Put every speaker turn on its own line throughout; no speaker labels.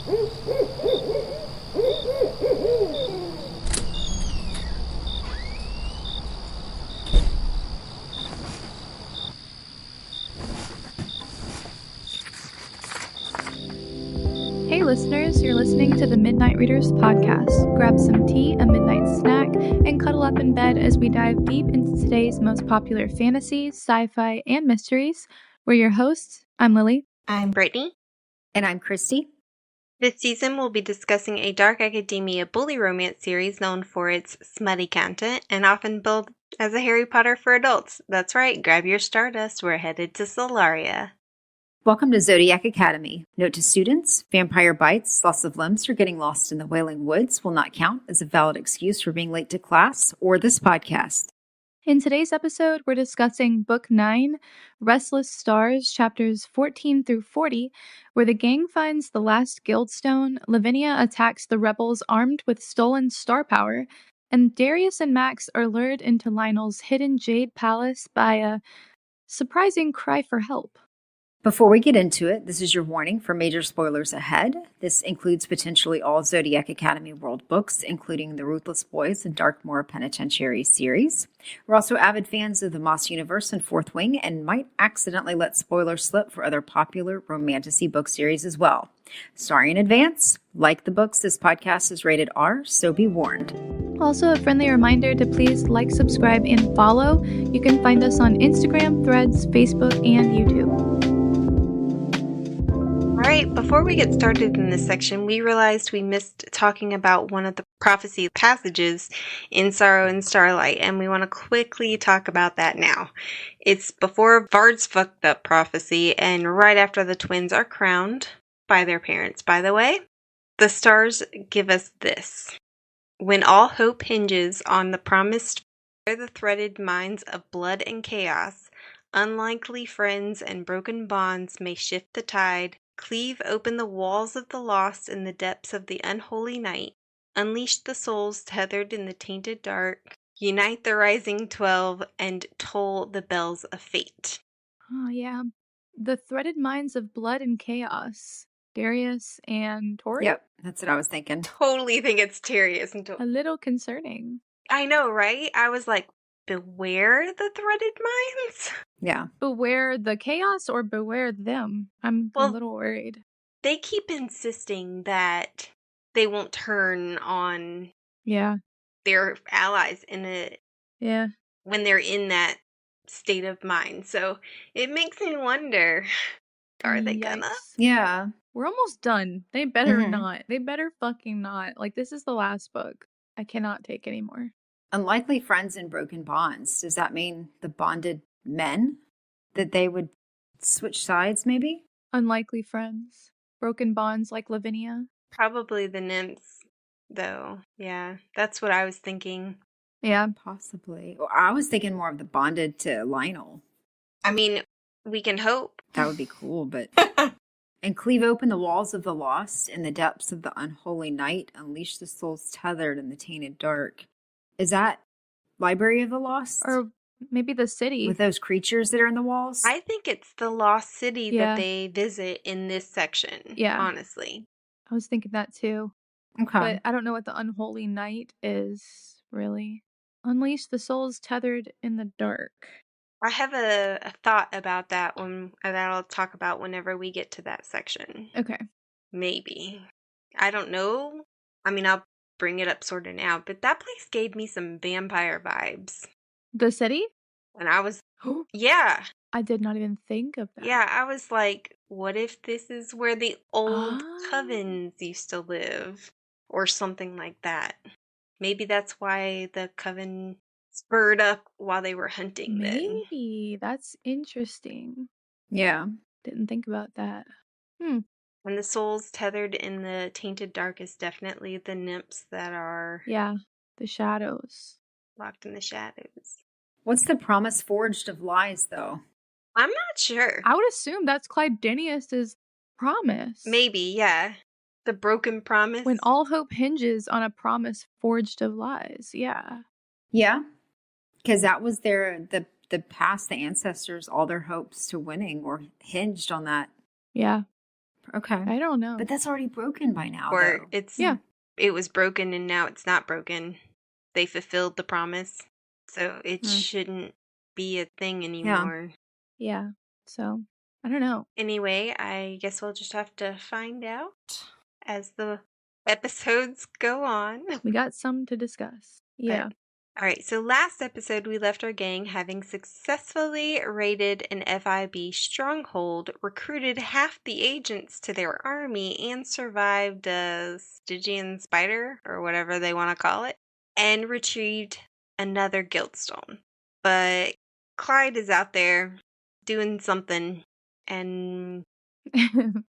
Hey listeners, you're listening to the Midnight Readers podcast. Grab some tea, a midnight snack, and cuddle up in bed as we dive deep into today's most popular fantasies, sci-fi, and mysteries. We're your hosts. I'm Lily.
I'm Brittany.
And I'm Christy.
This season we'll be discussing a dark academia bully romance series known for its smutty content and often billed as a Harry Potter for adults. That's right, grab your Stardust, we're headed to Solaria.
Welcome to Zodiac Academy. Note to students, vampire bites, loss of limbs, or getting lost in the Wailing Woods will not count as a valid excuse for being late to class or this podcast.
In today's episode, we're discussing Book 9, Restless Stars, chapters 14 through 40, where the gang finds the last Guildstone, Lavinia attacks the rebels armed with stolen star power, and Darius and Max are lured into Lionel's hidden jade palace by a surprising cry for help.
Before we get into it, this is your warning for major spoilers ahead. This includes potentially all Zodiac Academy World books, including the Ruthless Boys and Darkmoor Penitentiary series. We're also avid fans of the Moss Universe and Fourth Wing and might accidentally let spoilers slip for other popular romantasy book series as well. Sorry in advance. Like the books, this podcast is rated R, so be warned.
Also, a friendly reminder to please like, subscribe, and follow. You can find us on Instagram, Threads, Facebook, and YouTube.
Alright, before we get started in this section, we realized we missed talking about one of the prophecy passages in Sorrow and Starlight, and we want to quickly talk about that now. It's before Vard's fucked up prophecy, and right after the twins are crowned by their parents, by the way. The stars give us this. When all hope hinges on the promised, the threaded minds of blood and chaos, unlikely friends and broken bonds may shift the tide, cleave open the walls of the lost in the depths of the unholy night, unleash the souls tethered in the tainted dark, unite the rising 12, and toll the bells of fate.
Oh, yeah. The threaded minds of blood and chaos. Darius and Tori?
Yep, that's what I was thinking.
Totally think it's Darius.
A little concerning.
I know, right? I was like, beware the threaded minds?
Yeah.
Beware the chaos or beware them? I'm a little worried.
They keep insisting that they won't turn on their allies when they're in that state of mind. So it makes me wonder, are they gonna?
Yeah.
We're almost done. They better not. They better fucking not. Like, this is the last book. I cannot take anymore.
Unlikely friends and broken bonds. Does that mean the bonded men? That they would switch sides, maybe?
Unlikely friends. Broken bonds like Lavinia.
Probably the nymphs, though. Yeah, that's what I was thinking.
Yeah.
Possibly. Well, I was thinking more of the bonded to Lionel.
I mean, we can hope.
That would be cool, but... And cleave open the walls of the lost in the depths of the unholy night, unleash the souls tethered in the tainted dark. Is that Library of the Lost?
Or maybe the city.
With those creatures that are in the walls?
I think it's the lost city that they visit in this section. Yeah. Honestly.
I was thinking that too.
Okay.
But I don't know what the unholy night is, really. Unleash the souls tethered in the dark.
I have a thought about that that I'll talk about whenever we get to that section.
Okay.
Maybe. I don't know. I mean, I'll bring it up sort of now, but that place gave me some vampire vibes.
The city?
And I was, yeah.
I did not even think of that.
Yeah, I was like, what if this is where the old covens used to live? Or something like that. Maybe that's why the coven spurred up while they were hunting then.
Maybe. That's interesting.
Yeah.
Didn't think about that.
And the souls tethered in the tainted dark is definitely the nymphs that are...
Yeah, the shadows.
Locked in the shadows.
What's the promise forged of lies, though?
I'm not sure.
I would assume that's Clydenius' promise.
Maybe, yeah. The broken promise.
When all hope hinges on a promise forged of lies, yeah.
Yeah. Because that was the past, the ancestors, all their hopes to winning were hinged on that.
Yeah.
Okay.
I don't know.
But that's already broken by now,
Or
though.
it was broken and now it's not broken. They fulfilled the promise. So it shouldn't be a thing anymore.
Yeah. So, I don't know.
Anyway, I guess we'll just have to find out as the episodes go on.
We got some to discuss. Yeah.
All right, so last episode we left our gang having successfully raided an FIB stronghold, recruited half the agents to their army, and survived a Stygian spider, or whatever they want to call it, and retrieved another guildstone. But Clyde is out there doing something, and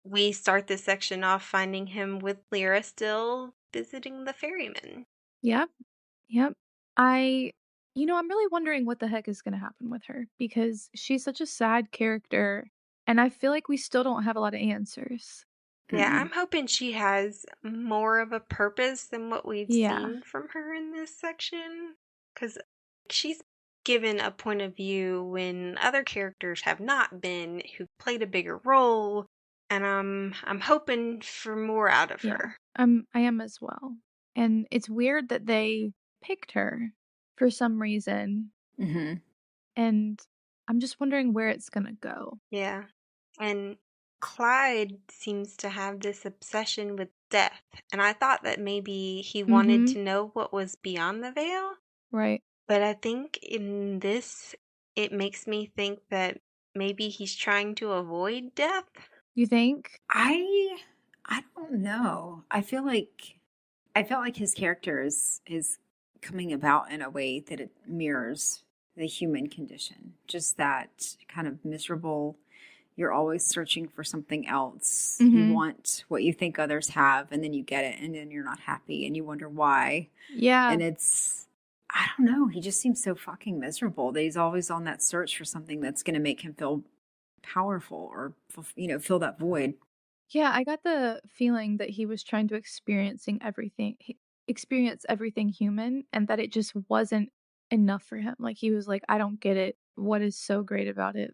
we start this section off finding him with Lyra still visiting the ferryman.
Yep. I'm really wondering what the heck is going to happen with her because she's such a sad character and I feel like we still don't have a lot of answers.
Yeah, I'm hoping she has more of a purpose than what we've
Yeah.
seen from her in this section. Because she's given a point of view when other characters have not been, who played a bigger role. And I'm hoping for more out of her.
I am as well. And it's weird that they picked her for some reason.
Mm-hmm.
And I'm just wondering where it's going to go.
Yeah. And Clyde seems to have this obsession with death. And I thought that maybe he wanted to know what was beyond the veil.
Right.
But I think in this, it makes me think that maybe he's trying to avoid death.
You think?
I don't know. I felt like his character is coming about in a way that it mirrors the human condition. Just that kind of miserable, you're always searching for something else. You want what you think others have, and then you get it, and then you're not happy, and you wonder why.
Yeah.
And I don't know. He just seems so fucking miserable that he's always on that search for something that's going to make him feel powerful or, fill that void.
Yeah, I got the feeling that he was trying to experience everything human and that it just wasn't enough for him. Like he was like, I don't get it. What is so great about it?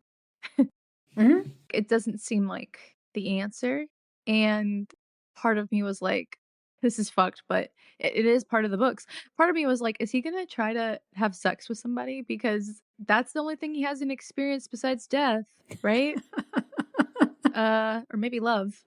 It doesn't seem like the answer. And part of me was like, this is fucked, but it is part of the books. Part of me was like, is he going to try to have sex with somebody? Because that's the only thing he hasn't experienced besides death, right? Or maybe love.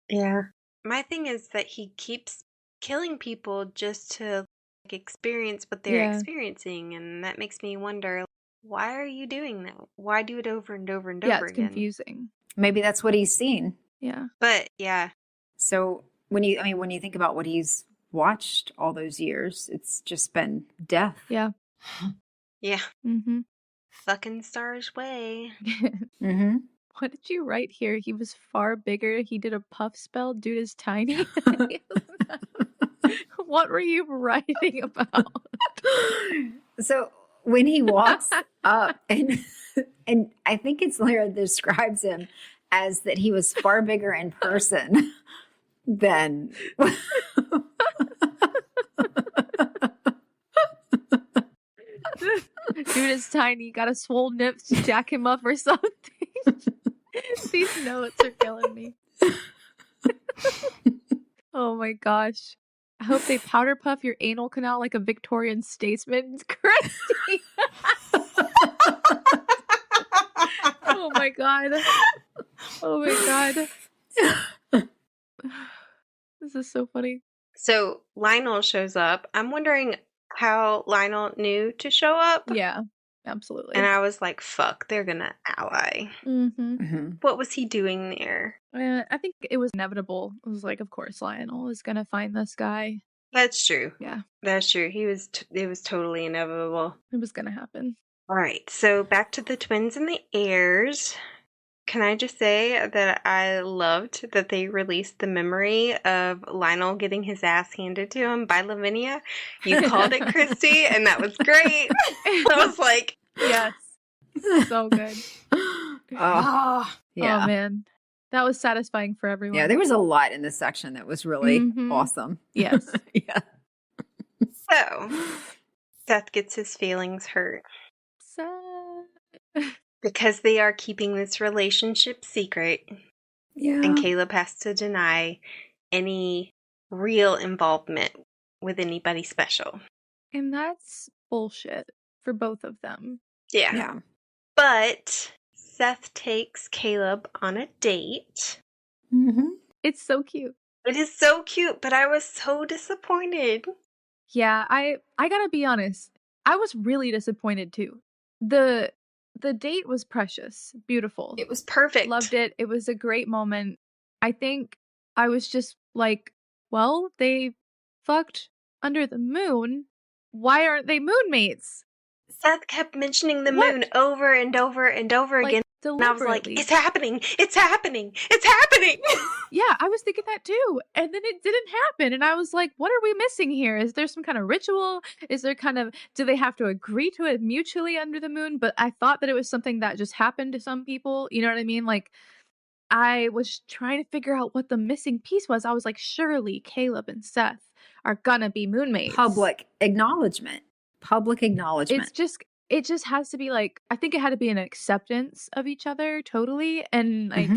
Yeah. My thing is that he keeps killing people just to experience what they're experiencing, and that makes me wonder, why are you doing that? Why do it over and over and over again?
Yeah, it's confusing.
Maybe that's what he's seen.
Yeah.
But yeah.
So when you think about what he's watched all those years, it's just been death.
Yeah.
Yeah. Fucking Star's way.
What did you write here? He was far bigger. He did a puff spell. Dude is tiny. What were you writing about?
So when he walks up, and I think it's Lyra that describes him as that he was far bigger in person than.
Dude is tiny. Got a swole nips. Jack him up or something. These notes are killing me. Oh my gosh. I hope they powder puff your anal canal like a Victorian statesman. Christy. Oh my god. Oh my god. This is so funny.
So Lionel shows up. I'm wondering how Lionel knew to show up.
Yeah, absolutely.
And I was like, fuck, they're gonna ally. What was he doing there?
I think it was inevitable. It was like, of course, Lionel is gonna find this guy.
That's true.
Yeah.
That's true. It was totally inevitable.
It was gonna happen.
All right, so back to the twins and the heirs. Can I just say that I loved that they released the memory of Lionel getting his ass handed to him by Lavinia? You called it, Christy, and that was great. I was like,
yes. So good.
Yeah.
Oh, man. That was satisfying for everyone.
Yeah, there was a lot in this section that was really awesome.
Yes.
Yeah.
So, Seth gets his feelings hurt.
Sad.
Because they are keeping this relationship secret.
Yeah.
And Caleb has to deny any real involvement with anybody special.
And that's bullshit for both of them.
Yeah.
Yeah.
But Seth takes Caleb on a date.
Mm-hmm.
It's so cute.
It is so cute, but I was so disappointed.
Yeah, I gotta be honest. I was really disappointed too. The date was precious, beautiful.
It was perfect.
Loved it. It was a great moment. I think I was just like, well, they fucked under the moon. Why aren't they moonmates?
Seth kept mentioning the
What?
moon over and over and over
Like,
again. And I was like,
deliberately.
it's happening! It's happening! It's happening!
Yeah, I was thinking that too. And then it didn't happen. And I was like, what are we missing here? Is there some kind of ritual? Is there do they have to agree to it mutually under the moon? But I thought that it was something that just happened to some people. You know what I mean? Like, I was trying to figure out what the missing piece was. I was like, surely Caleb and Seth are gonna be moonmates.
Public acknowledgement.
It just has to be like, I think it had to be an acceptance of each other totally. And like,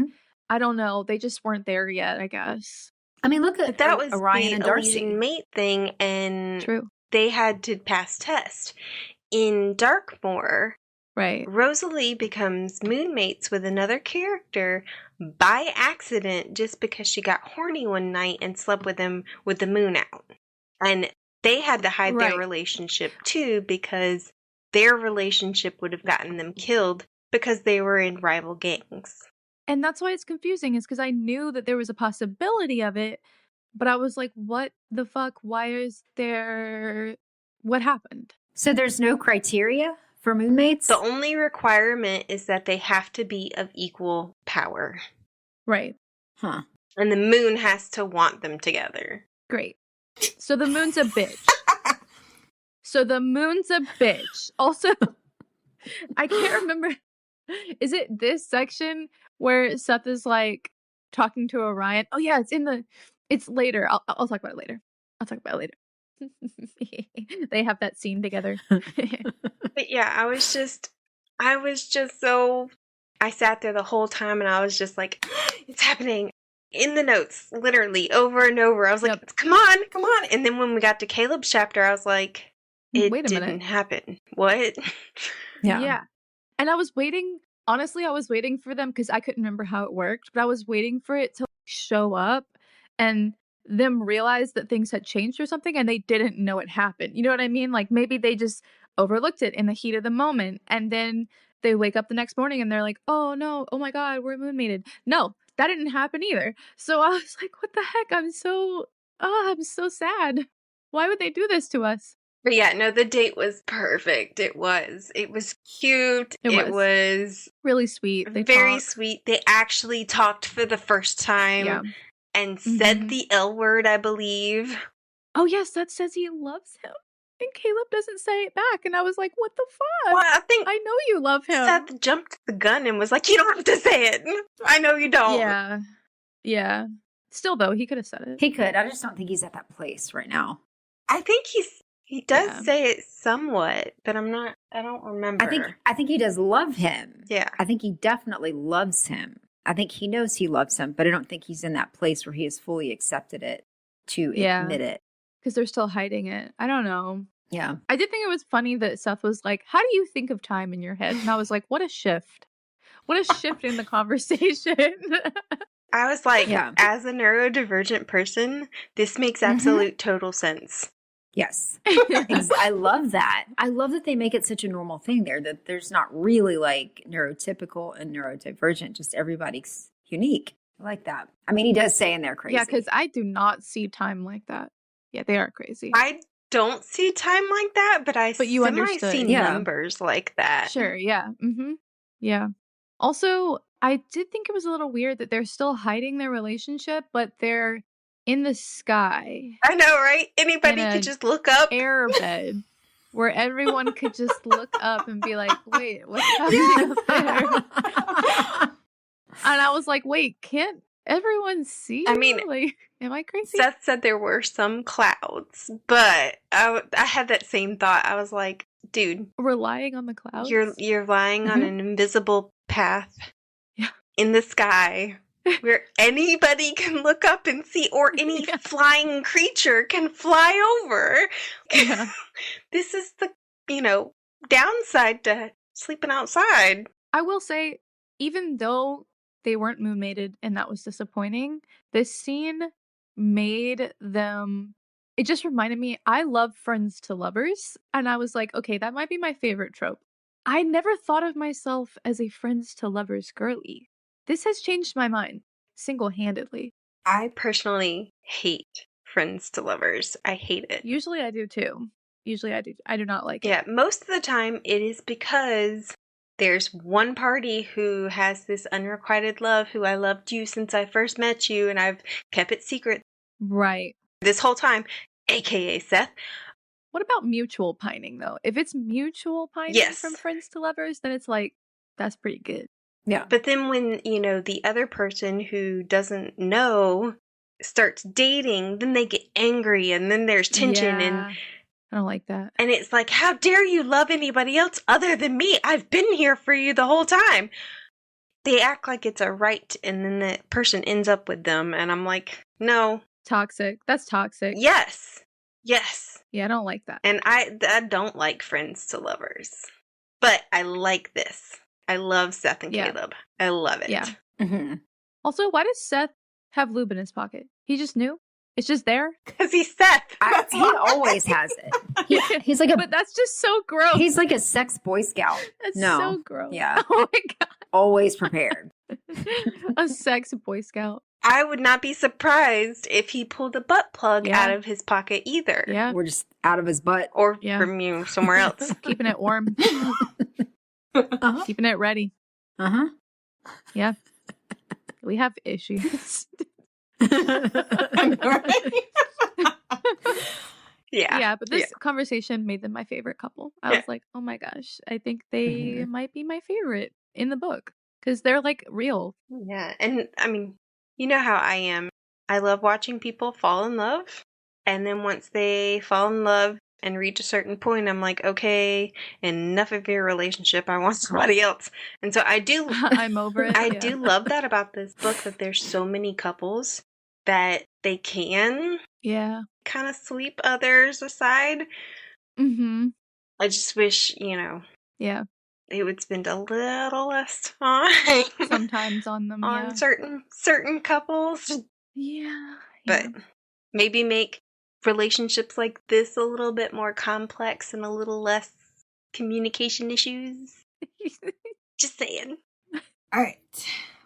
I don't know, they just weren't there yet, I guess.
I mean, look at
that was
Orion
the
and Darcy.
Elysian mate thing, and
True.
they had to pass test. In Darkmoor,
Right.
Rosalie becomes moonmates with another character by accident just because she got horny one night and slept with him with the moon out. And they had to hide their relationship too because their relationship would have gotten them killed because they were in rival gangs.
And that's why it's confusing, is because I knew that there was a possibility of it, but I was like, what the fuck? Why is there... What happened?
So there's no criteria for moonmates?
The only requirement is that they have to be of equal power.
Right.
Huh.
And the moon has to want them together.
Great. So the moon's a bitch. Also, I can't remember. Is it this section where Seth is like talking to Orion? Oh yeah, it's later. I'll talk about it later. They have that scene together.
But yeah, I was just so, I sat there the whole time and I was just like, it's happening. In the notes, literally, over and over. I was like, come on. And then when we got to Caleb's chapter, I was like, it didn't happen. What?
Yeah. And I was waiting, honestly, for them because I couldn't remember how it worked, but I was waiting for it to show up and them realize that things had changed or something and they didn't know it happened. You know what I mean? Like maybe they just overlooked it in the heat of the moment and then they wake up the next morning and they're like, oh no, oh my God, we're moonmated. No, that didn't happen either. So I was like, what the heck? I'm so sad. Why would they do this to us?
But yeah, no, the date was perfect. It was cute. It was
really sweet.
Very sweet. They actually talked for the first time and said the L word, I believe.
Oh yes, that says he loves him. And Caleb doesn't say it back. And I was like, what the fuck?
Well, I think
I know you love him.
Seth jumped the gun and was like, you don't have to say it. I know you don't.
Yeah. Still, though, he could have said it.
He could. I just don't think he's at that place right now.
I think he does say it somewhat, but I don't remember.
I think he does love him.
Yeah.
I think he definitely loves him. I think he knows he loves him, but I don't think he's in that place where he has fully accepted it to admit it.
Because they're still hiding it. I don't know.
Yeah.
I did think it was funny that Seth was like, how do you think of time in your head? And I was like, what a shift. What a shift in the conversation.
I was like, as a neurodivergent person, this makes absolute total sense.
Yes. I love that. I love that they make it such a normal thing there, that there's not really like neurotypical and neurodivergent, just everybody's unique. I like that. I mean, he does say in there crazy.
Yeah, because I do not see time like that. Yeah, they are crazy.
I don't see time like that, but
you understood.
See numbers like that.
Sure, yeah. Yeah. Also, I did think it was a little weird that they're still hiding their relationship, but they're in the sky.
I know, right? Anybody could just look up.
Airbed. Where everyone could just look up and be like, wait, what's happening up there? And I was like, wait, can't everyone see?
I mean,
like, am I crazy?
Seth said there were some clouds, but I had that same thought. I was like, dude,
relying on the clouds.
You're lying on an invisible path in the sky where anybody can look up and see, or any flying creature can fly over.
Yeah.
This is the, downside to sleeping outside.
I will say, even though they weren't moon mated and that was disappointing, this scene made them. It just reminded me, I love friends to lovers, and I was like, okay, that might be my favorite trope. I never thought of myself as a friends to lovers girly. This has changed my mind single-handedly.
I personally hate friends to lovers. I hate it.
Usually I do too. I do not like it.
Yeah, most of the time it is because there's one party who has this unrequited love, who I loved you since I first met you, and I've kept it secret
Right.
this whole time, aka Seth.
What about mutual pining, though? If it's mutual pining
Yes.
from friends to lovers, then it's like, that's pretty good.
Yeah.
But then when, the other person who doesn't know starts dating, then they get angry, and then there's tension,
Yeah. I don't like that.
and it's like, how dare you love anybody else other than me? I've been here for you the whole time. They act like it's a right, and then the person ends up with them, and I'm like, no.
Toxic. That's toxic.
Yes.
Yeah, I don't like that.
And I don't like friends to lovers. But I like this. I love Seth and Caleb. I love it.
Yeah.
Mm-hmm.
Also, why does Seth have lube in his pocket? He just knew? It's just there?
Because he's Seth.
He always has it. He's like
But that's just so gross.
He's like a sex Boy Scout.
That's
No.
so gross.
Yeah.
Oh my God.
Always prepared.
A sex Boy Scout.
I would not be surprised if he pulled a butt plug
Yeah.
out of his pocket either.
Yeah.
We're just out of his butt.
Or
Yeah.
from you somewhere else.
Keeping it warm.
Uh-huh.
Keeping it ready.
Uh-huh.
Yeah. We have issues.
Yeah.
Yeah, but this conversation made them my favorite couple. I was like, oh my gosh, I think they might be my favorite in the book. Because they're like real.
Yeah. And I mean, you know how I am. I love watching people fall in love. And then once they fall in love and reach a certain point, I'm like, okay, enough of your relationship. I want somebody else. And so I do.
I'm over it.
I
yeah.
do love that about this book, that there's so many couples that they can
Yeah.
kind of sweep others aside.
Mm-hmm.
I just wish,
Yeah.
they would spend a little less time
Sometimes on them.
on
Yeah.
certain couples.
Yeah.
But maybe make relationships like this a little bit more complex and a little less communication issues. Just saying.
All right.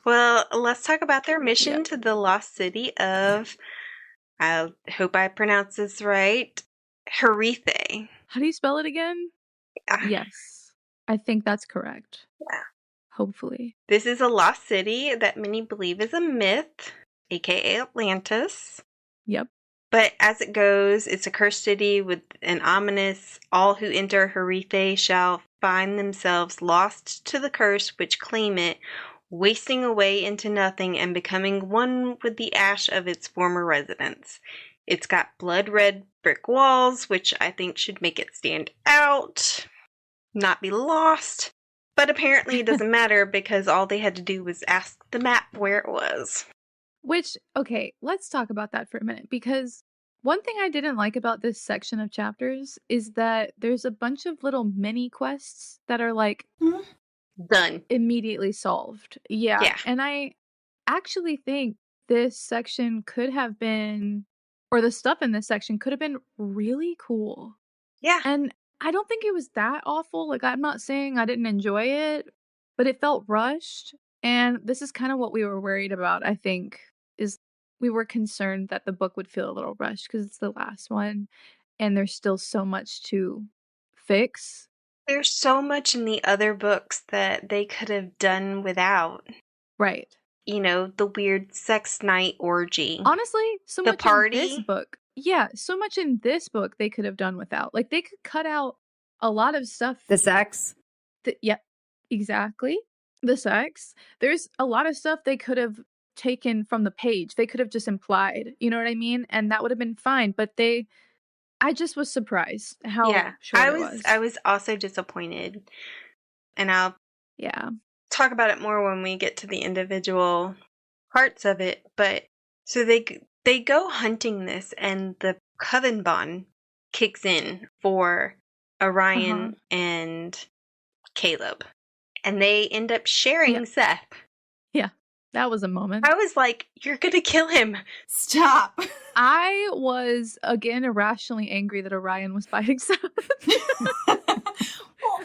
Well, let's talk about their mission to the lost city of, I hope I pronounce this right, Harithe.
How do you spell it again? Yes. I think that's correct.
Yeah.
Hopefully.
This is a lost city that many believe is a myth, aka Atlantis.
Yep.
But as it goes, it's a cursed city with an ominous, all who enter Harithe shall find themselves lost to the curse which claim it, wasting away into nothing and becoming one with the ash of its former residents. It's got blood-red brick walls, which I think should make it stand out, not be lost. But apparently it doesn't matter because all they had to do was ask the map where it was.
Which, okay, let's talk about that for a minute, because one thing I didn't like about this section of chapters is that there's a bunch of little mini quests that are like
Done.
immediately solved. Yeah. And I actually think this section could have been, or the stuff in this section could have been really cool.
Yeah.
And I don't think it was that awful. Like, I'm not saying I didn't enjoy it, but it felt rushed. And this is kind of what we were worried about, I think, is we were concerned that the book would feel a little rushed because it's the last one and there's still so much to fix.
There's so much in the other books that they could have done without.
Right.
The weird sex night orgy.
Honestly, so
The
much
party?
in this book. Yeah, so much in this book they could have done without. Like, they could cut out a lot of stuff.
The sex.
Yep, exactly. The sex. There's a lot of stuff they could have taken from the page. They could have just implied, you know what I mean? And that would have been fine. But I just was surprised how short it was.
I was also disappointed. And I'll
Yeah.
talk about it more when we get to the individual parts of it, but so they go hunting this, and the coven bond kicks in for Orion and Caleb, and they end up sharing Seth.
Yeah, that was a moment.
I was like, "You're gonna kill him!
Stop!"
I was again irrationally angry that Orion was fighting Seth.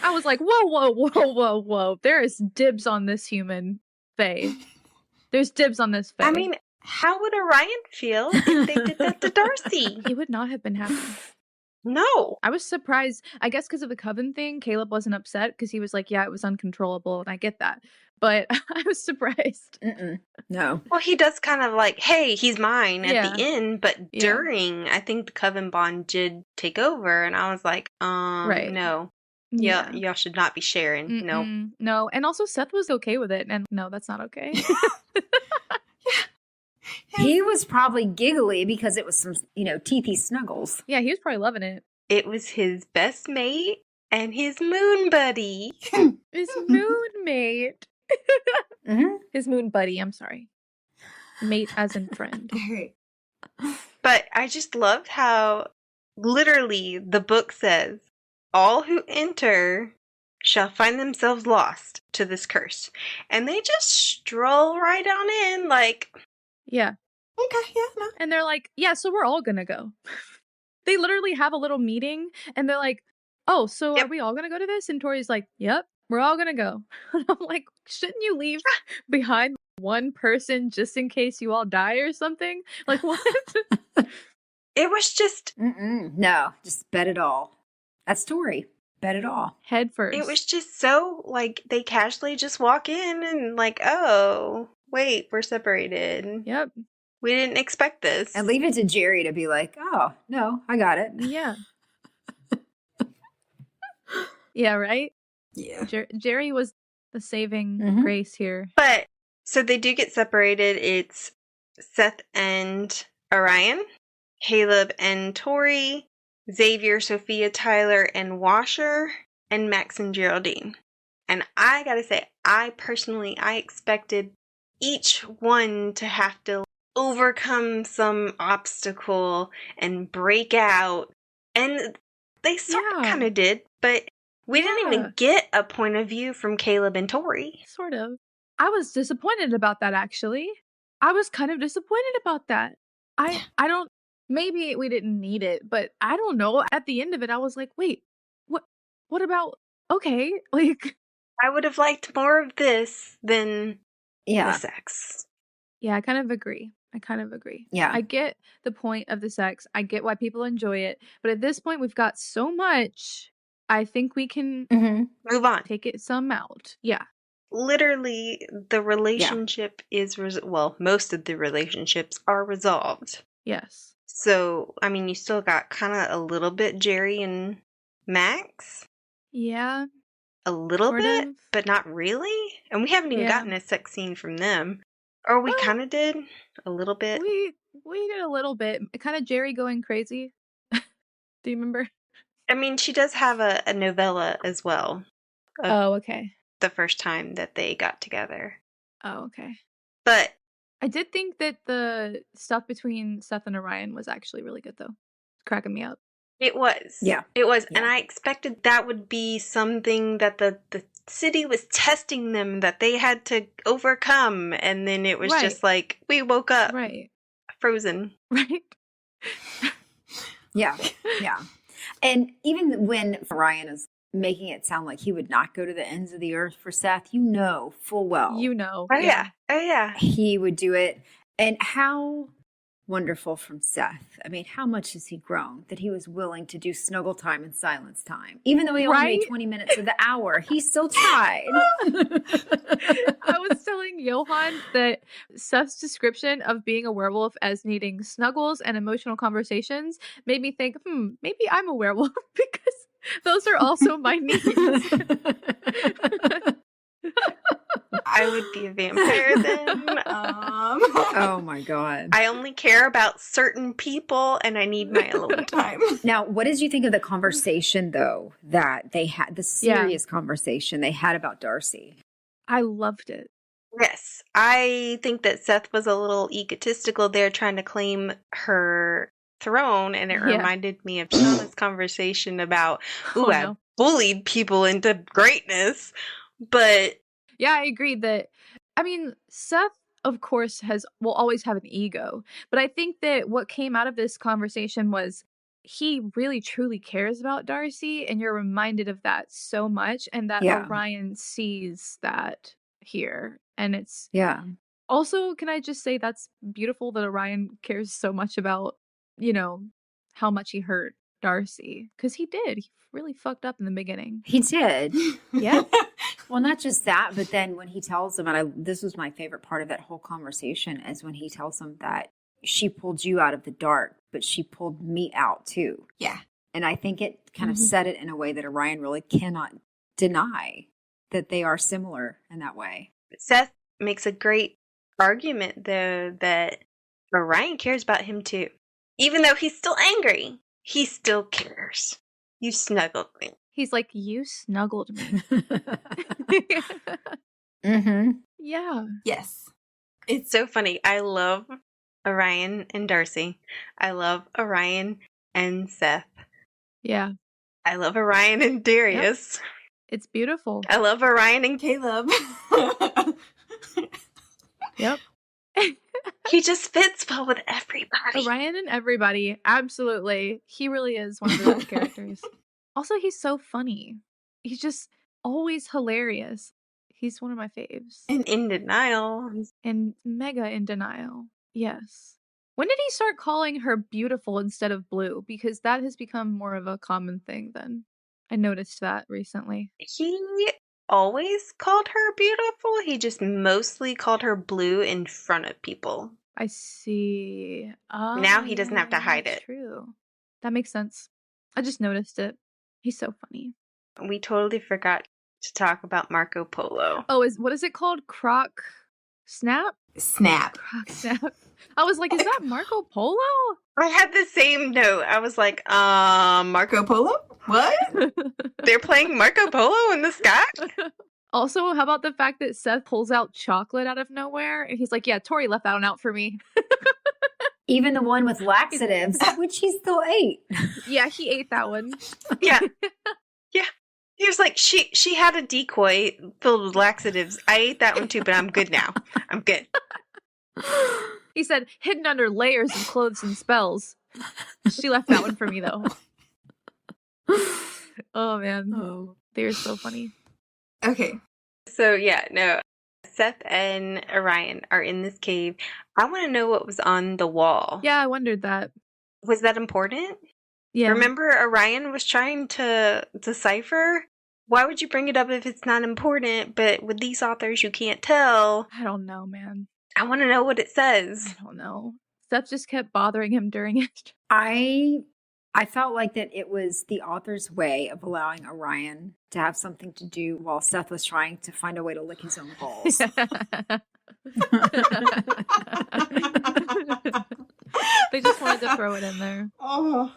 I was like, whoa. There is dibs on this human Faye. There's dibs on this Faye.
I mean, how would Orion feel if they did that to Darcy?
He would not have been happy.
No.
I was surprised. I guess because of the coven thing, Caleb wasn't upset because he was like, yeah, it was uncontrollable, and I get that. But I was surprised.
No.
Well, he does kind of like, hey, he's mine at the end, but during, I think the coven bond did take over, and I was like, no. Yeah, y'all should not be sharing.
No. And also Seth was okay with it, and no, that's not okay.
He was probably giggly because it was some, teethy snuggles.
Yeah, he was probably loving it.
It was his best mate and his moon buddy.
His moon mate. His moon buddy, I'm sorry. Mate as in friend.
But I just loved how literally the book says, all who enter shall find themselves lost to this curse. And they just stroll right on in like...
Yeah.
Okay, yeah, no.
And they're like, yeah, so we're all gonna go. They literally have a little meeting, and they're like, oh, so are we all gonna go to this? And Tori's like, yep, we're all gonna go. And I'm like, shouldn't you leave behind one person just in case you all die or something? Like, what?
It was just...
No, just bet it all. That's Tori. Bet it all.
Head first.
It was just so, like, they casually just walk in and like, oh, wait, we're separated.
Yep.
We didn't expect this.
And leave it to Jerry to be like, oh, no, I got it.
Yeah. Yeah, right?
Yeah.
Jerry was the saving grace here.
But, so they do get separated. It's Seth and Orion, Caleb and Tori, Xavier, Sophia, Tyler, and Washer, and Max and Geraldine. And I gotta say, I expected each one to have to overcome some obstacle and break out. And they sort of kind of did, but we didn't even get a point of view from Caleb and Tori.
Sort of. I was disappointed about that, actually. I was kind of disappointed about that. I don't... Maybe we didn't need it, but I don't know. At the end of it, I was like, wait, what about... Okay, like...
I would have liked more of this than the sex.
Yeah, I kind of agree.
Yeah.
I get the point of the sex. I get why people enjoy it. But at this point, we've got so much. I think we can
move on.
Take it some out. Yeah.
Literally, the relationship is... most of the relationships are resolved.
Yes.
So, I mean, you still got kind of a little bit Jerry and Max.
Yeah.
A little bit, but not really. And we haven't even gotten a sex scene from them. Or we kind of did a little bit.
We did a little bit. Kind of Jerry going crazy. Do you remember?
I mean, she does have a novella as well.
Oh, okay.
The first time that they got together.
Oh, okay.
But
I did think that the stuff between Seth and Orion was actually really good, though. It's cracking me up.
It was.
Yeah.
It was. Yeah. And I expected that would be something that the city was testing them, that they had to overcome. And then it was just like, we woke up.
Right.
Frozen.
Right.
Yeah. Yeah. And even when Orion is making it sound like he would not go to the ends of the earth for Seth, full well.
Oh, yeah.
He would do it. And how wonderful from Seth. I mean, how much has he grown that he was willing to do snuggle time and silence time? Even though he only made 20 minutes of the hour, he still tried.
I was telling Johan that Seth's description of being a werewolf as needing snuggles and emotional conversations made me think, maybe I'm a werewolf because those are also my needs.
I would be a vampire then.
Oh my God.
I only care about certain people and I need my alone time.
Now, what did you think of the conversation, though, that they had, the serious conversation they had about Darcy?
I loved it.
Yes, I think that Seth was a little egotistical there trying to claim her throne, and it
Yeah.
reminded me of Shauna's conversation about,
Oh,
I
no.
bullied people into greatness. But
Yeah, I agree that, I mean, Seth, of course, will always have an ego, but I think that what came out of this conversation was he really truly cares about Darcy, and you're reminded of that so much, and that
Yeah.
Orion sees that here. And it's
Yeah.
also, can I just say that's beautiful that Orion cares so much about, how much he hurt Darcy, because he did. He really fucked up in the beginning.
He did.
Yeah.
Well, not just that, but then when he tells him, and this was my favorite part of that whole conversation, is when he tells him that she pulled you out of the dark, but she pulled me out too.
Yeah.
And I think it kind of said it in a way that Orion really cannot deny that they are similar in that way.
Seth makes a great argument, though, that Orion cares about him too. Even though he's still angry, he still cares. You snuggled me.
He's like, you snuggled me.
Mm-hmm.
Yeah.
Yes.
It's so funny. I love Orion and Darcy. I love Orion and Seth.
Yeah.
I love Orion and Darius.
Yep. It's beautiful.
I love Orion and
Caleb.
Yep.
he just fits well with everybody.
Orion and everybody. Absolutely. He really is one of the best characters. Also, he's so funny. He's just always hilarious. He's one of my faves.
And in denial.
And mega in denial. Yes. When did he start calling her beautiful instead of blue? Because that has become more of a common thing then. I noticed that recently.
He always called her beautiful. He just mostly called her blue in front of people.
I see.
Now he doesn't have to hide
that's
it.
True. That makes sense. I just noticed it. He's so funny.
We totally forgot to talk about Marco Polo.
Oh, what is it called? Croc Snap?
Snap.
Croc Snap. I was like, is that Marco Polo?
I had the same note. I was like, Marco
Marco Polo? What?
They're playing Marco Polo in the sky?
Also, how about the fact that Seth pulls out chocolate out of nowhere? And he's like, yeah, Tori left that one out for me.
Even the one with laxatives, which he still ate.
Yeah, he ate that one.
Yeah. Yeah. He was like, she had a decoy filled with laxatives. I ate that one too, but I'm good now. I'm good.
He said, hidden under layers of clothes and spells. She left that one for me, though. Oh, man.
Oh.
They're so funny.
Okay.
So, yeah, no. Seth and Orion are in this cave. I want to know what was on the wall.
Yeah, I wondered that.
Was that important?
Yeah.
Remember, Orion was trying to decipher? Why would you bring it up if it's not important? But with these authors, you can't tell.
I don't know, man.
I want to know what it says.
I don't know. Stuff just kept bothering him during it.
I felt like that it was the author's way of allowing Orion to have something to do while Seth was trying to find a way to lick his own balls.
They just wanted to throw it in there.
Oh.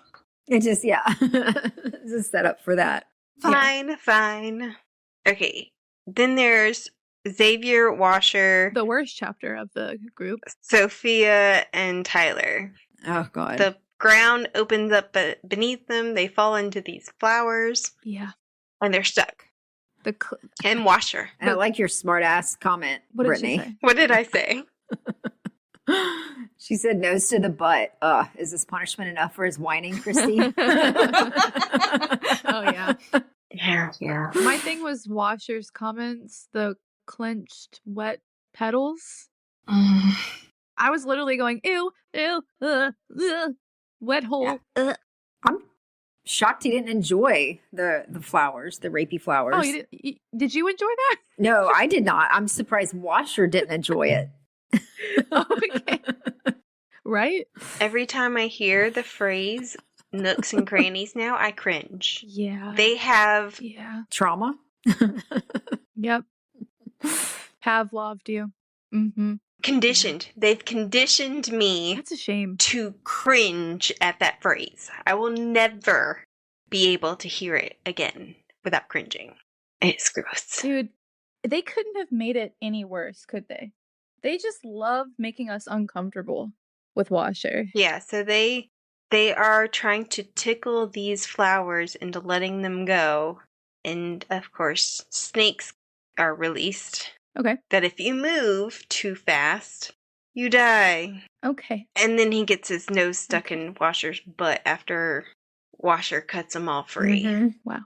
It just, yeah. It's a setup for that.
Fine. Okay. Then there's Xavier, Washer,
The worst chapter of the group.
Sophia, and Tyler.
Oh, God.
The ground opens up beneath them. They fall into these flowers.
Yeah.
And they're stuck. And Washer.
And I like your smart-ass comment,
What did
Brittany.
she say?
What did I say?
She said nose to the butt. Is this punishment enough for his whining, Christy?
Oh, yeah.
Yeah.
My thing was Washer's comments, the clenched wet petals. I was literally going, ew, wet hole.
Yeah. I'm shocked he didn't enjoy the flowers, the rapey flowers.
Oh, did you enjoy that?
No, I did not. I'm surprised Washer didn't enjoy it.
Okay. Right?
Every time I hear the phrase nooks and crannies now, I cringe.
Yeah.
They have
Trauma?
Yep. Pavloved you. Mm-hmm.
conditioned. They've conditioned me
That's a shame.
to cringe at that phrase. I will never be able to hear it again without cringing. It's gross.
Dude, They couldn't have made it any worse, could they? They just love making us uncomfortable with Washer.
Yeah, so they are trying to tickle these flowers into letting them go. And, of course, snakes are released.
Okay.
That if you move too fast, you die.
Okay.
And then he gets his nose stuck in Washer's butt after Washer cuts him all free.
Mm-hmm.
Wow.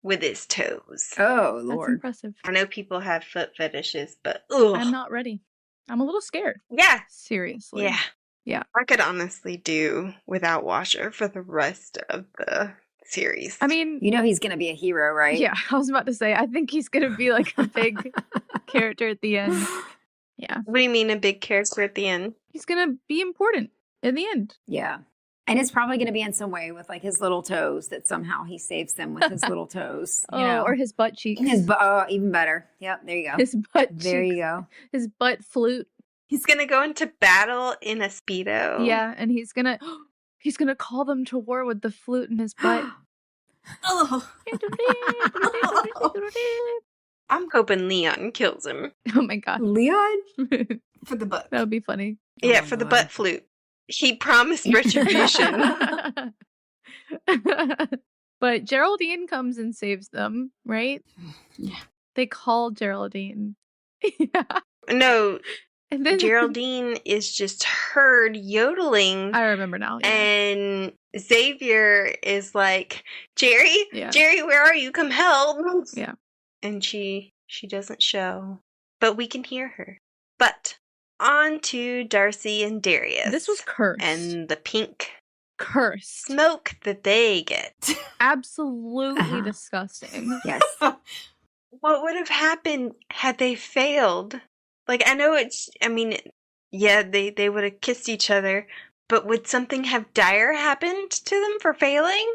With his toes.
Oh,
That's
Lord.
impressive.
I know people have foot fetishes, but ugh.
I'm not ready. I'm a little scared.
Yeah.
Seriously.
Yeah.
Yeah.
I could honestly do without Washer for the rest of the series.
I mean,
You know he's going to be a hero, right?
yeah, I was about to say, I think he's going to be like a big character at the end. Yeah.
What do you mean a big character at the end?
He's going to be important in the end.
Yeah. And it's probably going to be in some way with like his little toes that somehow he saves them with his little toes. You know?
Or his butt cheeks.
Even better. Yep, there you go.
His butt
There
cheeks.
you go.
His butt flute.
He's gonna go into battle in a Speedo.
Yeah, and he's gonna call them to war with the flute in his butt.
Oh.
I'm hoping Leon kills him.
Oh my god.
Leon?
For the butt.
That would be funny.
Yeah,
Oh,
for the
boy.
butt flute. He promised retribution.
But Geraldine comes and saves them, right?
Yeah.
They call Geraldine. Yeah.
No,
And then
Geraldine is just heard yodeling.
I remember now. Yeah.
And Xavier is like, Jerry,
Yeah.
Jerry, where are you? Come help.
Yeah.
And she doesn't show, but we can hear her. But on to Darcy and Darius.
This was cursed.
And the pink
cursed.
smoke that they get.
Absolutely
Uh-huh.
disgusting.
Yes.
What would have happened had they failed? Like, I know yeah, they would have kissed each other, but would something have dire happened to them for failing?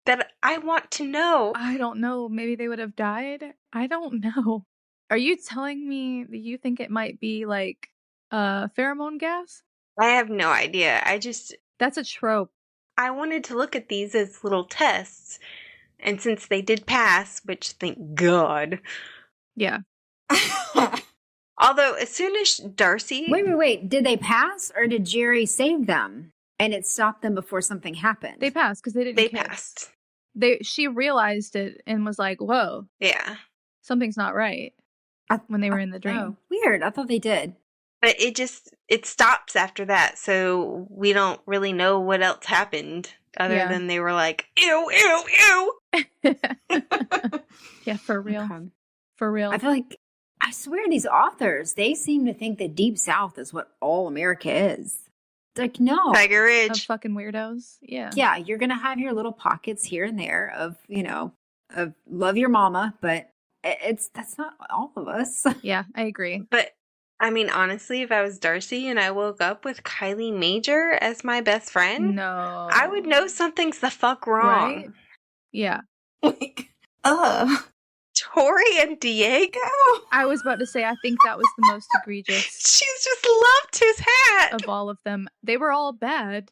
That I want to know.
I don't know. Maybe they would have died. I don't know. Are you telling me that you think it might be like pheromone gas?
I have no idea.
That's a trope.
I wanted to look at these as little tests, and since they did pass, which thank God.
Yeah.
Although, as soon as Darcy...
Wait. Did they pass or did Jerry save them? And it stopped them before something happened?
They passed because they didn't
They
kiss.
passed.
She realized it and was like, whoa,
Yeah.
something's not right when they were in the dream.
Oh, weird. I thought they did.
But it stops after that, so we don't really know what else happened other than they were like, ew, ew, ew.
Yeah, for real.
Okay.
For real.
I feel like, I swear these authors, they seem to think that Deep South is what all America is. It's like, no.
Tiger
Of
Ridge.
fucking weirdos. Yeah.
Yeah, you're going to have your little pockets here and there of, of love your mama, but that's not all of us.
Yeah, I agree.
But, I mean, honestly, if I was Darcy and I woke up with Kylie Major as my best friend,
No.
I would know something's the fuck wrong.
Right? Yeah.
Like,
Tori and Diego?
I was about to say, I think that was the most egregious
She's just loved his hat.
of all of them. They were all bad,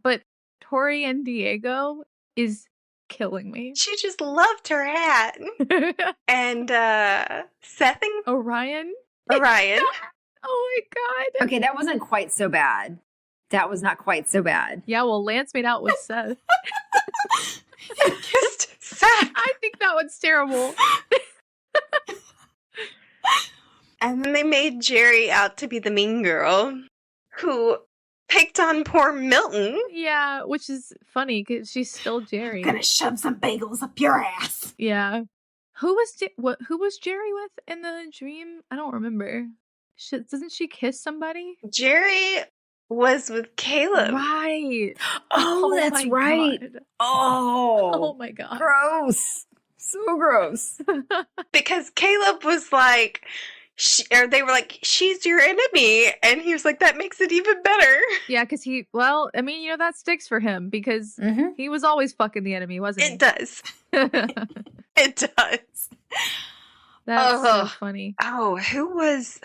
but Tori and Diego is killing me.
She just loved her hat. And Seth and
Orion?
Orion.
Oh my god.
Okay, that wasn't quite so bad. That was not quite so bad.
Yeah, well, Lance made out with Seth.
Kissed Seth.
I think that one's terrible.
And then they made Jerry out to be the mean girl who picked on poor Milton.
Yeah, which is funny because she's still Jerry.
gonna shove some bagels up your ass.
Yeah. Who was Jerry with in the dream? I don't remember. Doesn't she kiss somebody?
Jerry was with Caleb.
Right.
Oh, that's
my
right.
God.
Oh,
Oh my god.
gross. So gross.
Because Caleb was like, they were like, she's your enemy. And he was like, that makes it even better.
Yeah, because that sticks for him because
Mm-hmm.
he was always fucking the enemy, wasn't he?
It does. It does.
That's so
Ugh.
funny.
Oh, who was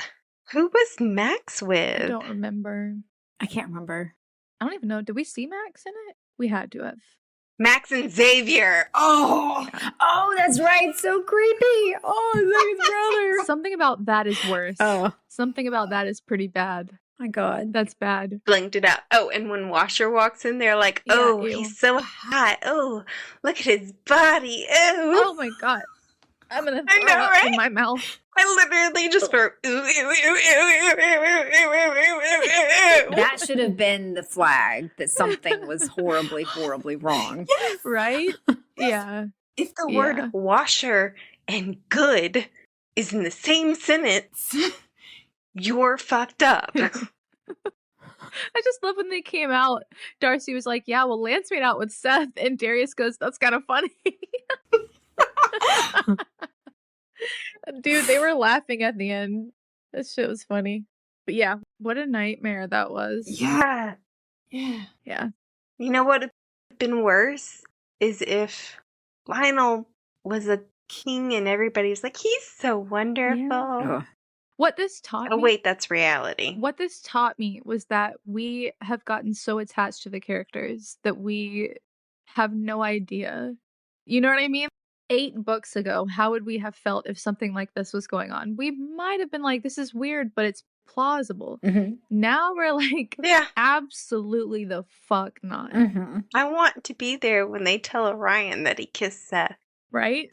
Max
I
with?
don't remember.
I can't remember.
I don't even know. Did we see Max in it? We had to have.
Max and Xavier.
Oh,
that's right. So creepy. Oh, it's like his brother.
Something about that is worse.
Oh,
Something about that is pretty bad.
my God.
That's bad.
Blinked it out. Oh, and when Washer walks in, they're like,
Yeah,
oh,
ew.
he's so hot. Oh, look at his body.
Oh my God. I'm gonna
I
throw
know,
up
right?
in my mouth.
I literally just wrote, ooh, ooh, ooh, ooh, ooh, ooh, ooh, ooh, ooh, ooh.
That should have been the flag that something was horribly, horribly wrong.
yes.
Right? Yeah.
If the
Yeah.
word washer and good is in the same sentence, you're fucked up.
I just love when they came out. Darcy was like, yeah, well, Lance made out with Seth. And Darius goes, that's kind of funny. Dude, they were laughing at the end. That shit was funny. But yeah, what a nightmare that was.
Yeah.
Yeah.
Yeah.
You know what would have been worse is if Lionel was a king and everybody's like, he's so wonderful.
Ugh.
What this taught
Oh,
me.
wait, that's reality.
What this taught me was that we have gotten so attached to the characters that we have no idea. You know what I mean? 8 books ago, how would we have felt if something like this was going on? We might have been like, this is weird, but it's plausible.
Mm-hmm.
Now we're like,
Yeah.
absolutely the fuck not.
Mm-hmm.
I want to be there when they tell Orion that he kissed Seth.
Right?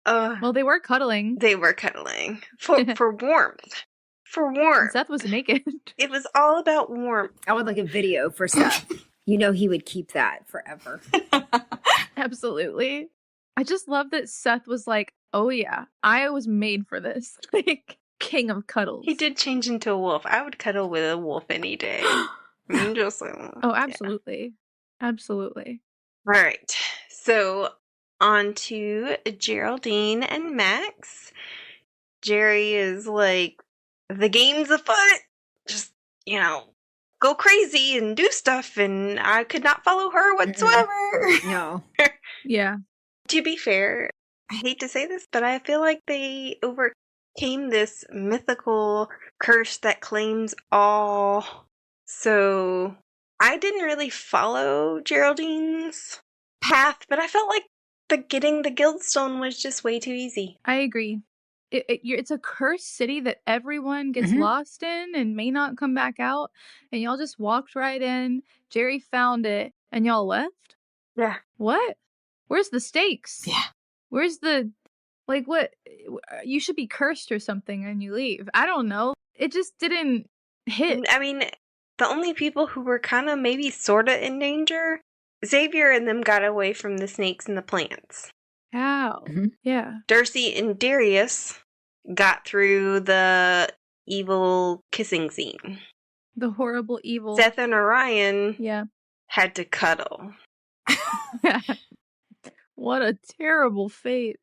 Well, they were cuddling.
They were cuddling for warmth. For
And
warmth.
Seth was naked.
It was all about warmth.
I would like a video for Seth. You know he would keep that forever.
Absolutely. I just love that Seth was like, oh yeah, I was made for this. Like, king of cuddles.
He did change into a wolf. I would cuddle with a wolf any day. I'm just like,
Oh, absolutely. Absolutely.
All right. So on to Geraldine and Max. Jerry is like, the game's afoot. Just, go crazy and do stuff, and I could not follow her whatsoever.
No.
Yeah.
To be fair, I hate to say this, but I feel like they overcame this mythical curse that claims all. So I didn't really follow Geraldine's path, but I felt like getting the Guildstone was just way too easy.
I agree. It's a cursed city that everyone gets lost in and may not come back out. And y'all just walked right in. Jerry found it and y'all left?
Yeah.
What? Where's the stakes?
Yeah.
Where's the, like, what? You should be cursed or something and you leave. I don't know. It just didn't hit.
I mean, the only people who were kind of maybe sort of in danger, Xavier and them got away from the snakes and the plants.
How? Yeah.
Darcy and Darius got through the evil kissing scene.
The horrible evil.
Seth and Orion
Yeah.
had to cuddle.
What a terrible fate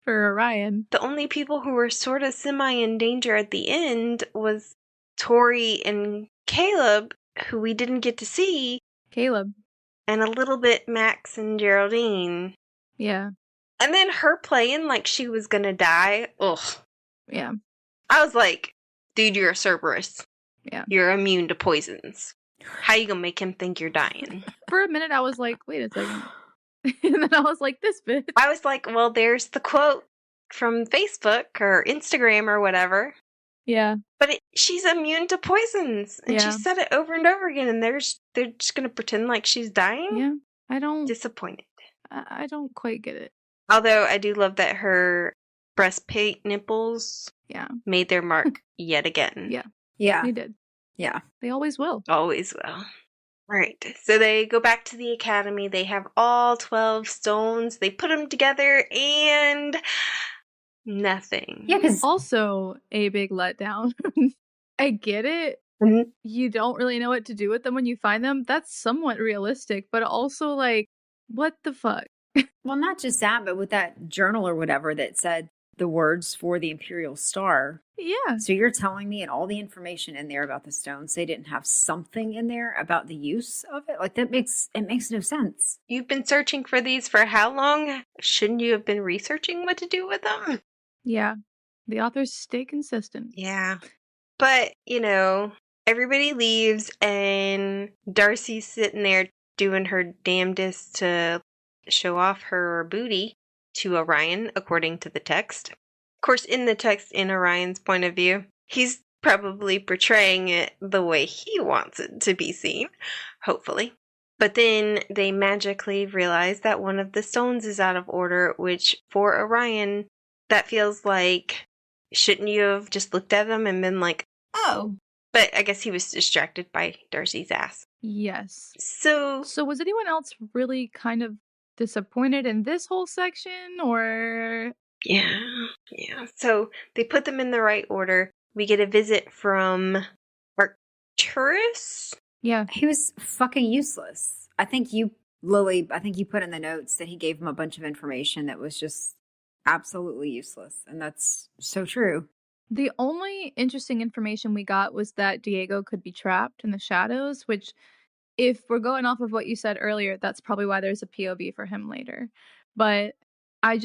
for Orion.
The only people who were sort of semi in danger at the end was Tori and Caleb, who we didn't get to see,
Caleb.
and a little bit Max and Geraldine.
Yeah.
And then her playing like she was gonna die. Ugh.
Yeah.
I was like, dude, you're a Cerberus.
Yeah.
You're immune to poisons. How you gonna make him think you're dying?
For a minute, I was like, wait a second. And then I was like, this bitch.
I was like, well, there's the quote from Facebook or Instagram or whatever.
Yeah.
But she's immune to poisons. And she
Yeah.
said it over and over again. And they're just going to pretend like she's dying?
Yeah. I don't
Disappointed.
I don't quite get it.
Although I do love that her breastplate nipples
Yeah.
made their mark yet again.
Yeah.
Yeah.
They did.
Yeah.
They always will.
Always will. Right. So they go back to the academy. They have all 12 stones. They put them together and nothing.
Yeah, because
Also a big letdown. I get it.
Mhm.
You don't really know what to do with them when you find them. That's somewhat realistic, but also like, what the fuck?
well, not just that, but with that journal or whatever that said the words for the Imperial Star.
Yeah.
So you're telling me, and all the information in there about the stones, they didn't have something in there about the use of it? Like it makes no sense.
You've been searching for these for how long? Shouldn't you have been researching what to do with them?
Yeah. The authors stay consistent.
Yeah. But, everybody leaves and Darcy's sitting there doing her damnedest to show off her booty to Orion, according to the text. Of course, in the text, in Orion's point of view, he's probably portraying it the way he wants it to be seen, hopefully. But then they magically realize that one of the stones is out of order, which for Orion, that feels like, shouldn't you have just looked at him and been like,
Oh.
but I guess he was distracted by Darcy's ass.
Yes.
So
was anyone else really kind of disappointed in this whole section, or?
Yeah. So they put them in the right order. We get a visit from Arcturus.
Yeah.
He was fucking useless. I think you put in the notes that he gave him a bunch of information that was just absolutely useless. And that's so true.
The only interesting information we got was that Diego could be trapped in the shadows, which, if we're going off of what you said earlier, that's probably why there's a POV for him later. But I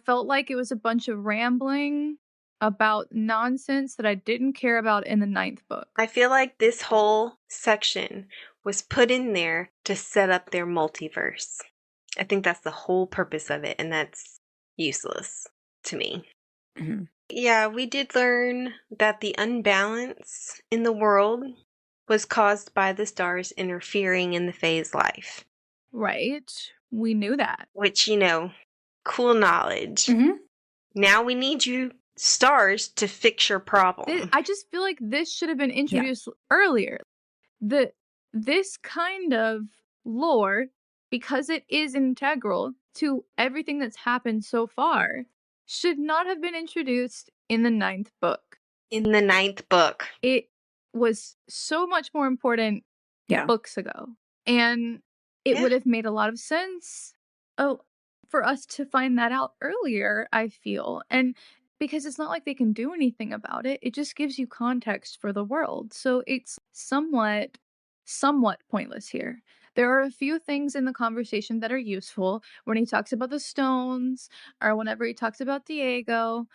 felt like it was a bunch of rambling about nonsense that I didn't care about in the 9th book.
I feel like this whole section was put in there to set up their multiverse. I think that's the whole purpose of it, and that's useless to me.
Mhm.
Yeah, we did learn that the unbalance in the world was caused by the stars interfering in the Fae's life.
Right. We knew that.
Which, cool knowledge.
Mhm.
Now we need you stars to fix your problem.
I just feel like this should have been introduced earlier. This kind of lore, because it is integral to everything that's happened so far, should not have been introduced in the 9th book.
In the 9th book.
It was so much more important books ago. And it would have made a lot of sense for us to find that out earlier, I feel. And because it's not like they can do anything about it, it just gives you context for the world. So it's somewhat pointless here. There are a few things in the conversation that are useful when he talks about the stones or whenever he talks about Diego.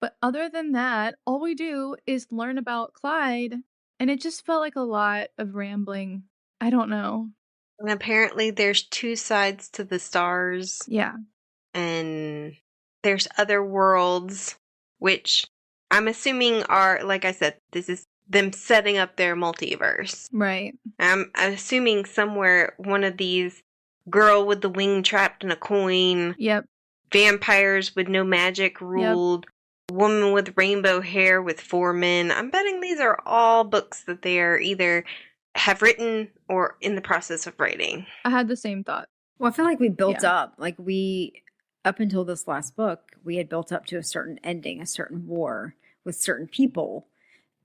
But other than that, all we do is learn about Clyde, and it just felt like a lot of rambling. I don't know.
And apparently there's 2 sides to the stars.
Yeah.
And there's other worlds, which I'm assuming are, like I said, this is them setting up their multiverse.
Right.
I'm assuming somewhere one of these, girl with the wing trapped in a coin.
Yep.
Vampires with no magic ruled. Yep. Woman with rainbow hair with 4 men. I'm betting these are all books that they are either have written or in the process of writing.
I had the same thought.
Well, I feel like we built up. Up until this last book, we had built up to a certain ending, a certain war with certain people.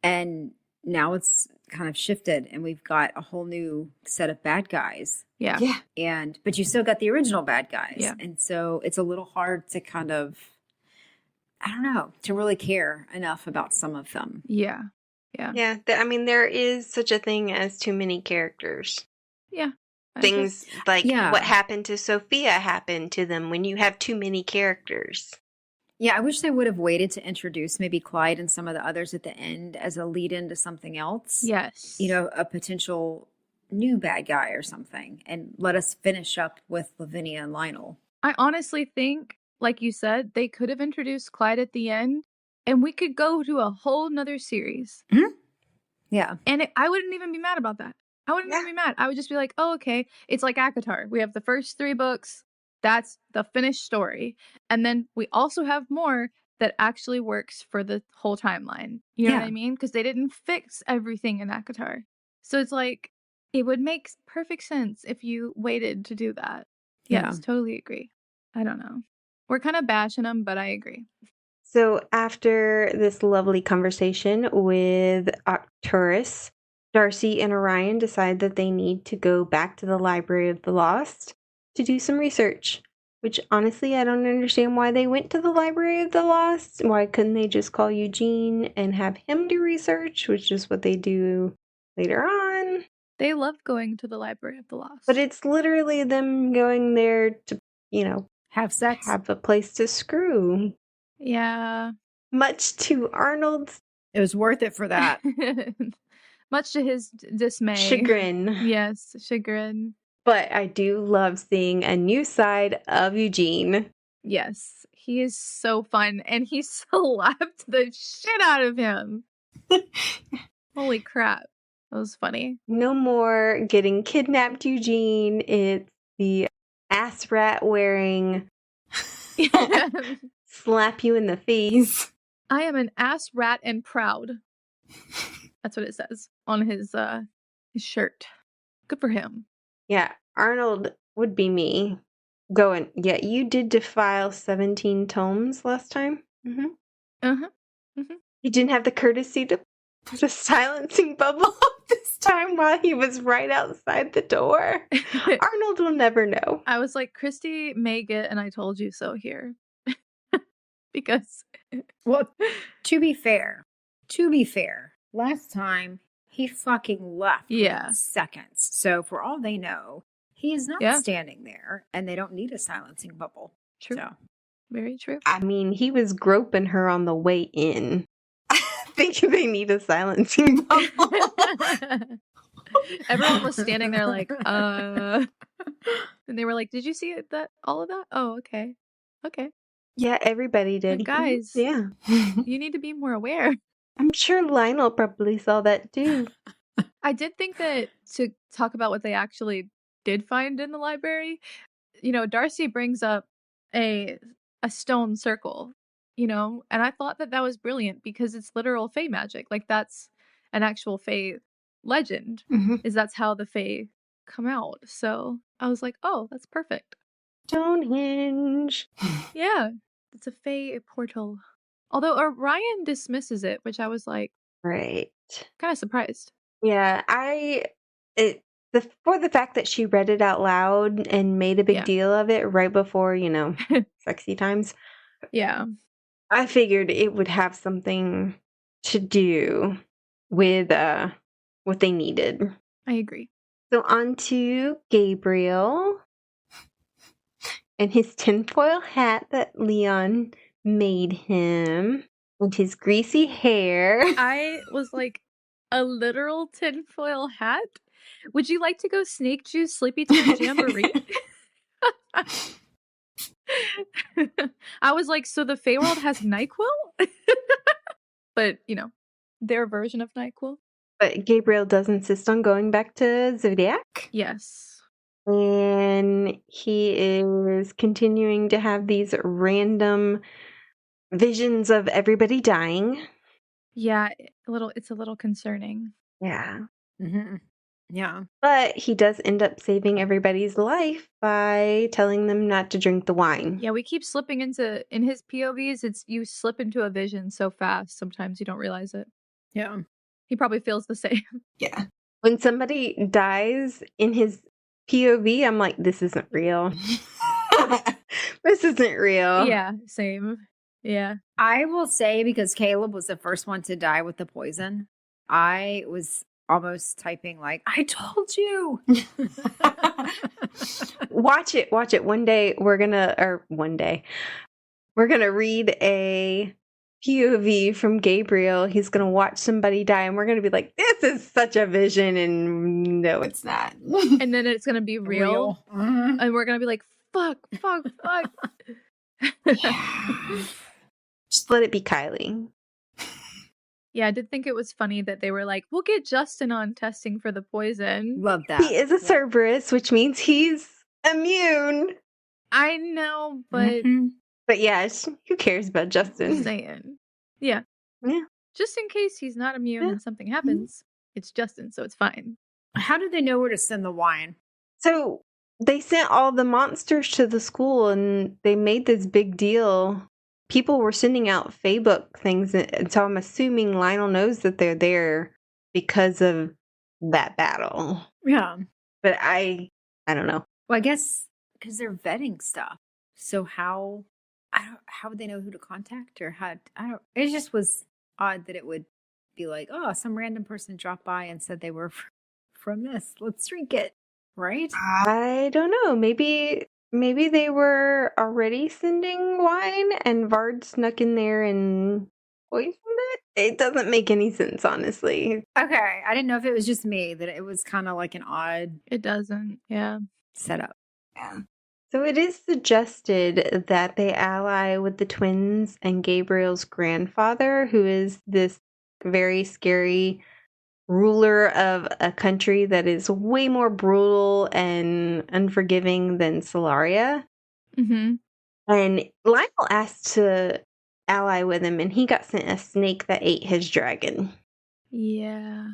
And now it's kind of shifted and we've got a whole new set of bad guys.
Yeah.
But you still got the original bad guys.
Yeah.
And so it's a little hard to kind of, I don't know, to really care enough about some of them.
Yeah.
There is such a thing as too many characters.
Yeah.
Things like what happened to Sophia happened to them when you have too many characters.
Yeah, I wish they would have waited to introduce maybe Clyde and some of the others at the end as a lead into something else.
Yes.
A potential new bad guy or something, and let us finish up with Lavinia and Lionel.
I honestly think, like you said, they could have introduced Clyde at the end and we could go to a whole nother series.
Mm-hmm. Yeah.
And I wouldn't even be mad about that. I wouldn't even be mad. I would just be like, oh, okay. It's like ACOTAR. We have the first 3 books. That's the finished story. And then we also have more that actually works for the whole timeline. You know what I mean? Because they didn't fix everything in ACOTAR. So it's like, it would make perfect sense if you waited to do that. Yes, totally agree. I don't know. We're kind of bashing them, but I agree.
So after this lovely conversation with Arcturus, Darcy and Orion decide that they need to go back to the Library of the Lost to do some research, which honestly I don't understand why they went to the Library of the Lost. Why couldn't they just call Eugene and have him do research, which is what they do later on?
They love going to the Library of the Lost.
But it's literally them going there to,
have sex,
have a place to screw.
Yeah.
Much to Arnold's.
It was worth it for that.
Much to his dismay.
Chagrin.
Yes, chagrin.
But I do love seeing a new side of Eugene.
Yes, he is so fun, and he slapped the shit out of him. Holy crap. That was funny.
No more getting kidnapped, Eugene. It's the ass rat wearing slap you in the face.
I am an ass rat and proud. That's what it says on his shirt. Good for him.
Yeah, Arnold would be me going, yeah, you did defile 17 tomes last time. Mm-hmm.
Uh-huh. Mm-hmm.
He didn't have the courtesy to put a silencing bubble up this time while he was right outside the door. Arnold will never know.
I was like, Christy may get and I told you so here. Because...
Well, to be fair, last time he fucking left within seconds. So for all they know, he is not standing there and they don't need a silencing bubble.
True.
So.
Very true.
I mean, he was groping her on the way in. I think they need a silencing bubble.
Everyone was standing there like, and they were like, did you see all of that? Oh, okay. Okay.
Yeah, everybody did.
But guys,
yeah,
you need to be more aware.
I'm sure Lionel probably saw that too.
I did think that to talk about what they actually did find in the library, Darcy brings up a stone circle, and I thought that was brilliant because it's literal Fae magic. Like, that's an actual Fae legend, is that's how the Fae come out. So I was like, oh, that's perfect.
Stonehenge.
Yeah, it's a Fae portal. Although Orion dismisses it, which I was like,
right,
kind of surprised.
Yeah, for the fact that she read it out loud and made a big deal of it right before, sexy times.
Yeah,
I figured it would have something to do with what they needed.
I agree.
So on to Gabriel and his tinfoil hat that Leon made him, and his greasy hair.
I was like, a literal tinfoil hat? Would you like to go snake juice Sleepy Time Jamboree? I was like, so the Feyworld has NyQuil? But, their version of NyQuil.
But Gabriel does insist on going back to Zodiac.
Yes.
And he is continuing to have these random visions of everybody dying.
Yeah, it's a little concerning.
Yeah.
Mm-hmm. Yeah.
But he does end up saving everybody's life by telling them not to drink the wine.
Yeah, we keep slipping in his POVs, you slip into a vision so fast, sometimes you don't realize it.
Yeah.
He probably feels the same.
Yeah.
When somebody dies in his POV, I'm like, this isn't real. This isn't real.
Yeah, same. Yeah.
I will say, because Caleb was the first one to die with the poison, I was almost typing like, I told you.
Watch it. One day we're gonna read a POV from Gabriel. He's gonna watch somebody die and we're gonna be like, this is such a vision, and no, it's not.
And then it's gonna be real.
Mm-hmm.
And we're gonna be like, fuck.
Just let it be Kylie.
Yeah, I did think it was funny that they were like, we'll get Justin on testing for the poison.
Love that.
He is a Cerberus, which means he's immune.
I know, but...
Mm-hmm.
But yeah, who cares about Justin?
Just saying. Yeah.
Yeah.
Just in case he's not immune and something happens, it's Justin, so it's fine.
How did they know where to send the wine?
So they sent all the monsters to the school and they made this big deal. People were sending out Facebook things, and so I'm assuming Lionel knows that they're there because of that battle.
Yeah.
But I don't know.
Well, I guess because they're vetting stuff. So how would they know who to contact, or it just was odd that it would be like, oh, some random person dropped by and said they were from this. Let's drink it. Right?
I don't know. Maybe they were already sending wine and Vard snuck in there and poisoned it. It doesn't make any sense, honestly.
Okay, I didn't know if it was just me that it was kind of like an odd
It doesn't. Yeah.
setup.
Yeah.
So it is suggested that they ally with the twins and Gabriel's grandfather, who is this very scary ruler of a country that is way more brutal and unforgiving than Solaria.
Mm-hmm.
And Lionel asked to ally with him, and he got sent a snake that ate his dragon.
Yeah.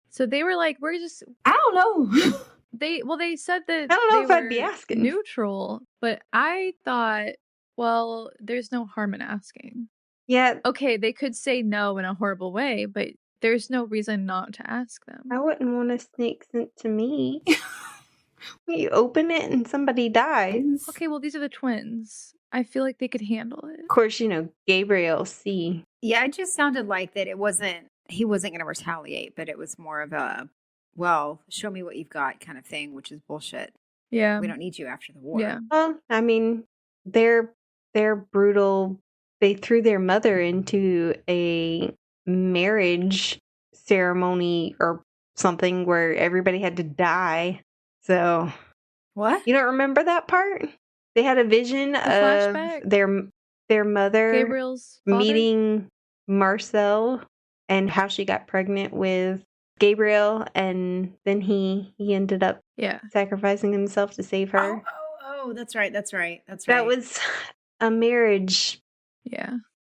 So they were like, we're just
I don't know.
they said that
I don't know
they
if I'd be
were
asking.
neutral, but I thought, well, there's no harm in asking.
Yeah,
Okay, they could say no in a horrible way, but there's no reason not to ask them.
I wouldn't want a snake sent to me. You open it and somebody dies.
Okay, well, these are the twins. I feel like they could handle it.
Of course, Gabriel C.
Yeah, it just sounded like that he wasn't going to retaliate, but it was more of a, well, show me what you've got kind of thing, which is bullshit.
Yeah.
We don't need you after the war.
Yeah.
Well, I mean, they're brutal. They threw their mother into a marriage ceremony or something where everybody had to die. So,
What?
you don't remember that part? They had a vision of
flashback?
their mother
Gabriel's father?
meeting Marcel and how she got pregnant with Gabriel, and then he ended up sacrificing himself to save her.
Oh, that's right.
That was a marriage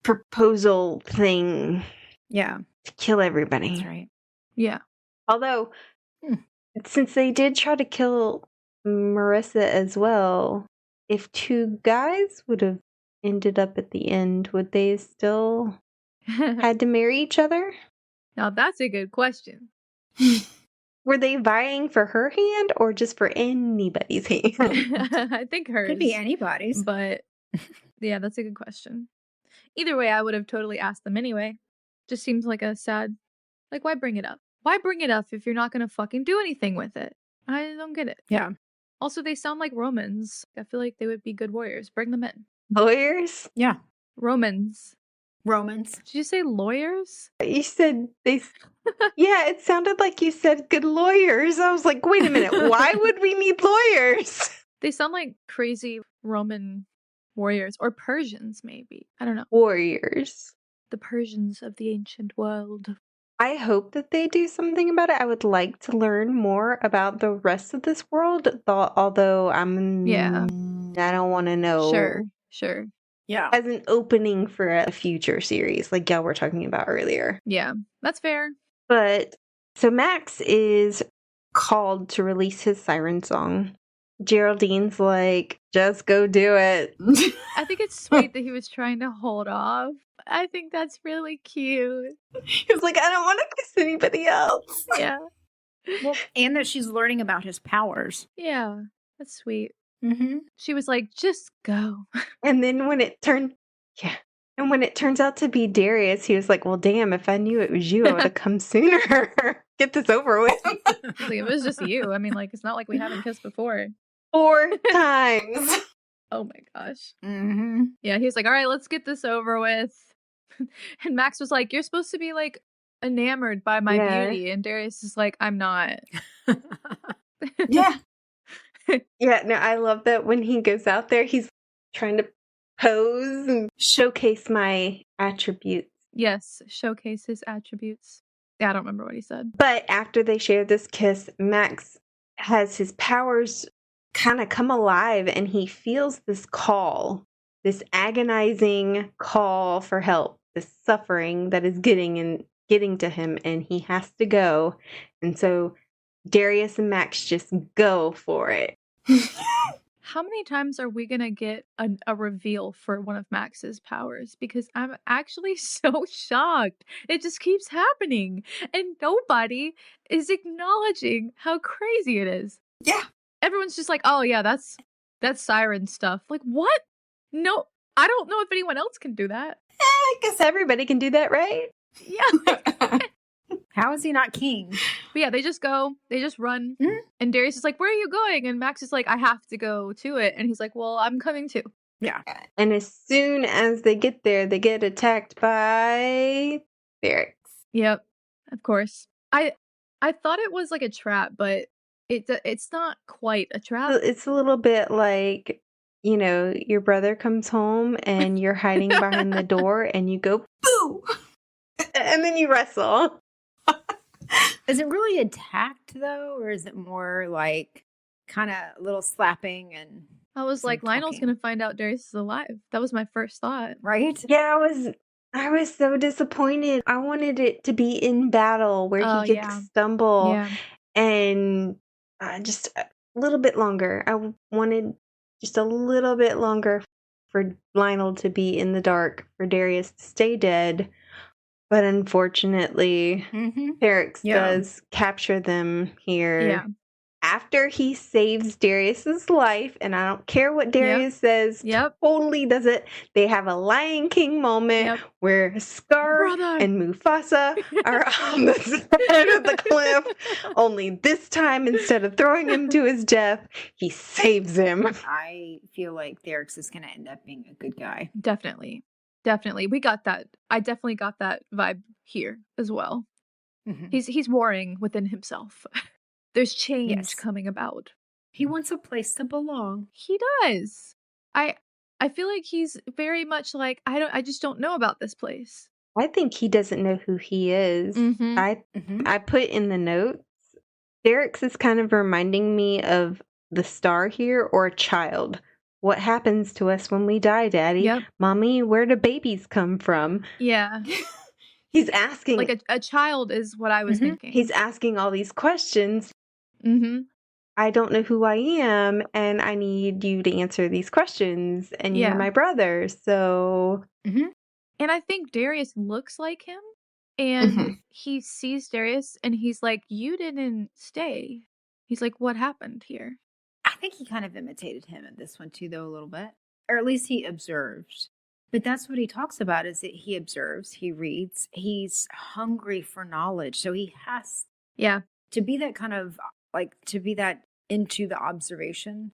proposal thing.
Yeah.
To kill everybody.
That's right.
Yeah.
Although, since they did try to kill Marissa as well, if two guys would have ended up at the end, would they still had to marry each other?
Now that's a good question.
Were they vying for her hand or just for anybody's hand?
I think hers.
Could be anybody's.
But yeah, that's a good question. Either way, I would have totally asked them anyway. Just seems like a sad, like, why bring it up? Why bring it up if you're not going to fucking do anything with it? I don't get it.
Yeah.
Also, they sound like Romans. I feel like they would be good warriors. Bring them in.
Lawyers?
Yeah.
Romans.
Did
you say lawyers?
You said they... Yeah, it sounded like you said good lawyers. I was like, wait a minute. Why would we need lawyers?
They sound like crazy Roman warriors. Or Persians, maybe. I don't know.
Warriors.
The Persians of the ancient world.
I hope that they do something about it. I would like to learn more about the rest of this world, although I don't want to know.
Sure.
Yeah.
As an opening for a future series, like y'all were talking about earlier.
Yeah, that's fair.
But, so Max is called to release his siren song. Geraldine's like, just go do it.
I think it's sweet that he was trying to hold off. I think that's really cute.
He was like, I don't want to kiss anybody else.
Yeah.
Well, and that she's learning about his powers.
Yeah, that's sweet.
Mm-hmm.
She was like, just go.
And then when it turns out to be Darius, he was like, well, damn, if I knew it was you, I would have come sooner. Get this over with.
Like, it was just you. I mean, like, it's not like we haven't kissed before.
4 times.
Oh my gosh.
Mm-hmm.
Yeah, he was like, all right, let's get this over with. And Max was like, you're supposed to be like enamored by my beauty. And Darius is like, I'm not.
Yeah.
Yeah, no, I love that when he goes out there, he's trying to pose and showcase my attributes.
Yes, showcase his attributes. Yeah, I don't remember what he said.
But after they share this kiss, Max has his powers kind of come alive and he feels this call, this agonizing call for help, this suffering that is getting to him, and he has to go. And so Darius and Max just go for it.
How many times are we gonna get a reveal for one of Max's powers? Because I'm actually so shocked. It just keeps happening. And nobody is acknowledging how crazy it is.
Yeah.
Everyone's just like, oh yeah, that's siren stuff. Like, what? No, I don't know if anyone else can do that.
I guess everybody can do that, right?
Yeah.
How is he not king?
But yeah, they just go, they just run.
Mm-hmm.
And Darius is like, where are you going? And Max is like, I have to go to it. And he's like, well, I'm coming too.
Yeah.
And as soon as they get there, they get attacked by Therex.
Yep, of course. I thought it was like a trap, but it's not quite a trap.
It's a little bit like, your brother comes home and you're hiding behind the door and you go, boo! And then you wrestle.
Is it really attacked, though? Or is it more like kind of a little slapping and
I was like, Lionel's going to find out Darius is alive. That was my first thought.
right?
Yeah, I was so disappointed. I wanted it to be in battle where he could stumble and just a little bit longer. I wanted just a little bit longer for Lionel to be in the dark, for Darius to stay dead. But unfortunately, Therex does capture them here.
Yeah.
After he saves Darius's life, and I don't care what Darius says, totally does it. They have a Lion King moment where Scar and Mufasa are on the side of the cliff. Only this time, instead of throwing him to his death, he saves him.
I feel like Therex is going to end up being a good guy.
Definitely. We got that. I definitely got that vibe here as well. He's warring within himself. There's change coming about.
He wants a place to belong.
He does. I feel like he's very much like, I just don't know about this place.
I think he doesn't know who he is. I put in the notes, Therex is kind of reminding me of the star here, or a child. What happens to us when we die, Daddy? Mommy, where do babies come from?
Yeah.
He's asking.
Like a child is what I was thinking.
He's asking all these questions. I don't know who I am, and I need you to answer these questions, and you're my brother, so...
And I think Darius looks like him, and he sees Darius, and he's like, you didn't stay. He's like, what happened here?
I think he kind of imitated him in this one too, though, a little bit. Or at least he observed. But that's what he talks about, is that he observes, he reads, he's hungry for knowledge. So he has to be that kind of, like, to be that into the observation.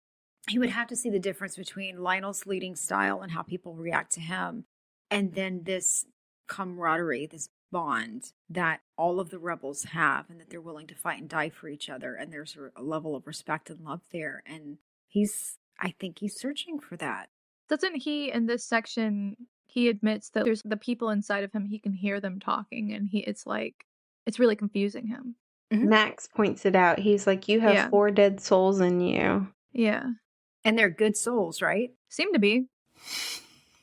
He would have to see the difference between Lionel's leading style and how people react to him. And then this camaraderie, this bond that all of the rebels have, and that they're willing to fight and die for each other. And there's a level of respect and love there. And I think he's searching for that.
Doesn't he, in this section, he admits that there's the people inside of him, he can hear them talking, and it's really confusing him.
Max points it out. He's like, you have 4 dead souls in you.
Yeah.
And they're good souls, right?
Seem to be.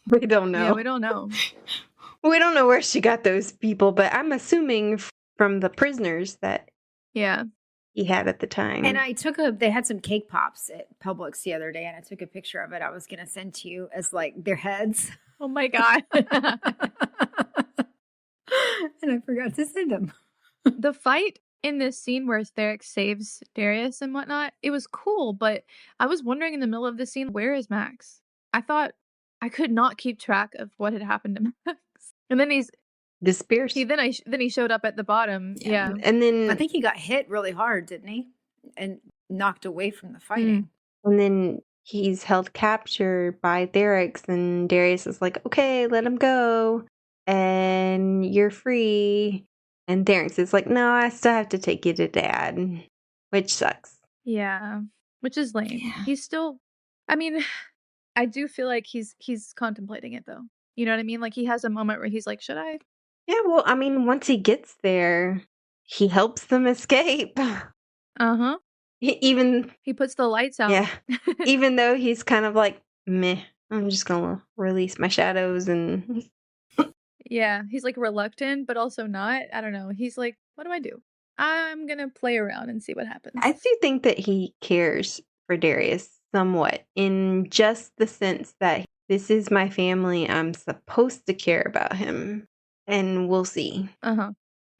We don't know.
Yeah, we don't know.
We don't know where she got those people, but I'm assuming from the prisoners that he had at the time.
And they had some cake pops at Publix the other day, and I took a picture of it. I was going to send to you as like their heads.
Oh my God.
And I forgot to send them.
The fight in this scene where Therex saves Darius and whatnot, it was cool, but I was wondering in the middle of the scene, where is Max? I thought I could not keep track of what had happened to Max. And then he's
disappears.
Then he showed up at the bottom. Yeah.
And then
I think he got hit really hard, didn't he? And knocked away from the fighting.
And then he's held capture by Therex, and Darius is like, okay, let him go. And you're free. And Therex is like, no, I still have to take you to Dad. Which sucks.
Yeah. Which is lame. Yeah. He's still, I mean, I do feel like he's contemplating it, though. You know what I mean? Like, he has a moment where he's like, should I?
Yeah, well, I mean, once he gets there, he helps them escape.
Uh-huh.
He
puts the lights out.
Yeah. Even though he's kind of like, meh, I'm just gonna release my shadows and...
Yeah, he's like reluctant, but also not. I don't know. He's like, what do I do? I'm gonna play around and see what happens.
I do think that he cares for Darius somewhat, in just the sense that this is my family. I'm supposed to care about him. And we'll see.
Uh-huh.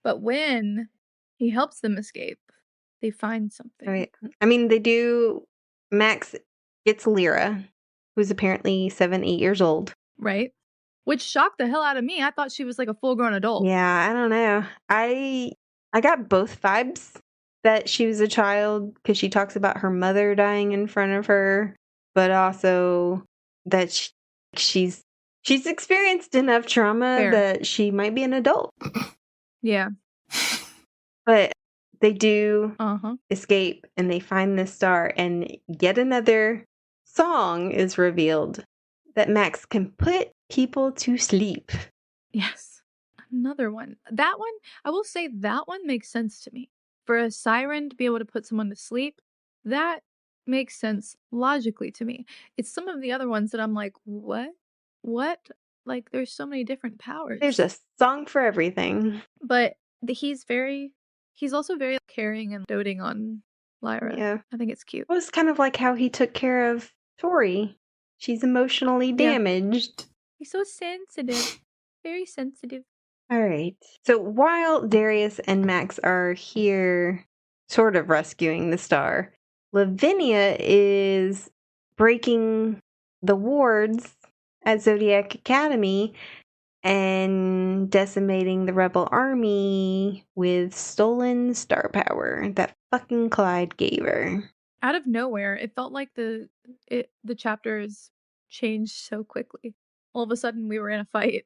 But when he helps them escape, they find something.
Right. I mean, they do. Max gets Lyra, who's apparently 7-8 years old.
Right. Which shocked the hell out of me. I thought she was like a full-grown adult.
Yeah, I don't know. I got both vibes that she was a child, because she talks about her mother dying in front of her, but also that she's She's experienced enough trauma
Fair.
that she might be an adult.
Yeah.
But they do
Uh-huh.
escape and they find this star, and yet another song is revealed that Max can put people to sleep.
Yes. Another one. That one, I will say that one makes sense to me. For a siren to be able to put someone to sleep, that makes sense logically to me. It's some of the other ones that I'm like, what? What? Like, there's so many different powers.
There's a song for everything.
But he's also very caring and doting on Lyra.
Yeah.
I think it's cute.
It was kind of like how he took care of Tori. She's emotionally damaged.
He's so sensitive. Very sensitive.
All right. So while Darius and Max are here sort of rescuing the star, Lavinia is breaking the wards at Zodiac Academy and decimating the rebel army with stolen star power that fucking Clyde gave her.
Out of nowhere, it felt like the chapters changed so quickly. All of a sudden, we were in a fight.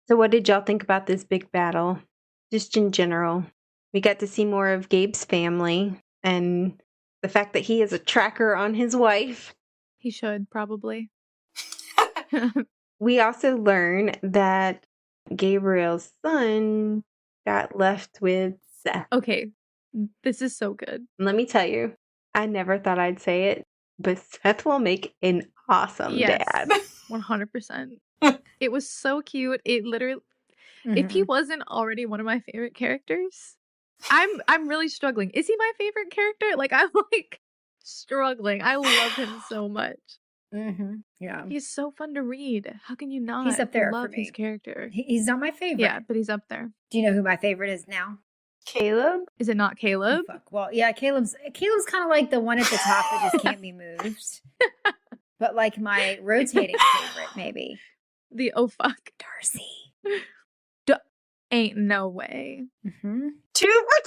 So what did y'all think about this big battle? Just in general. We got to see more of Gabe's family and the fact that he is a tracker on his wife.
He should, probably.
We also learn that Gabriel's son got left with Seth.
Okay, this is so good.
Let me tell you, I never thought I'd say it, but Seth will make an awesome dad.
100%. It was so cute. It literally, if he wasn't already one of my favorite characters, I'm really struggling. Is he my favorite character? Like, I'm like struggling. I love him so much.
Yeah.
He's so fun to read. How can you not
He's up there
love
for me.
his character?
He's not my favorite.
Yeah, but he's up there.
Do you know who my favorite is now?
Caleb?
Is it not Caleb?
Oh, fuck. Well, yeah, Caleb's kind of like the one at the top that just can't be moved. But like my rotating favorite, maybe.
The oh fuck.
Darcy.
Ain't no way.
2 for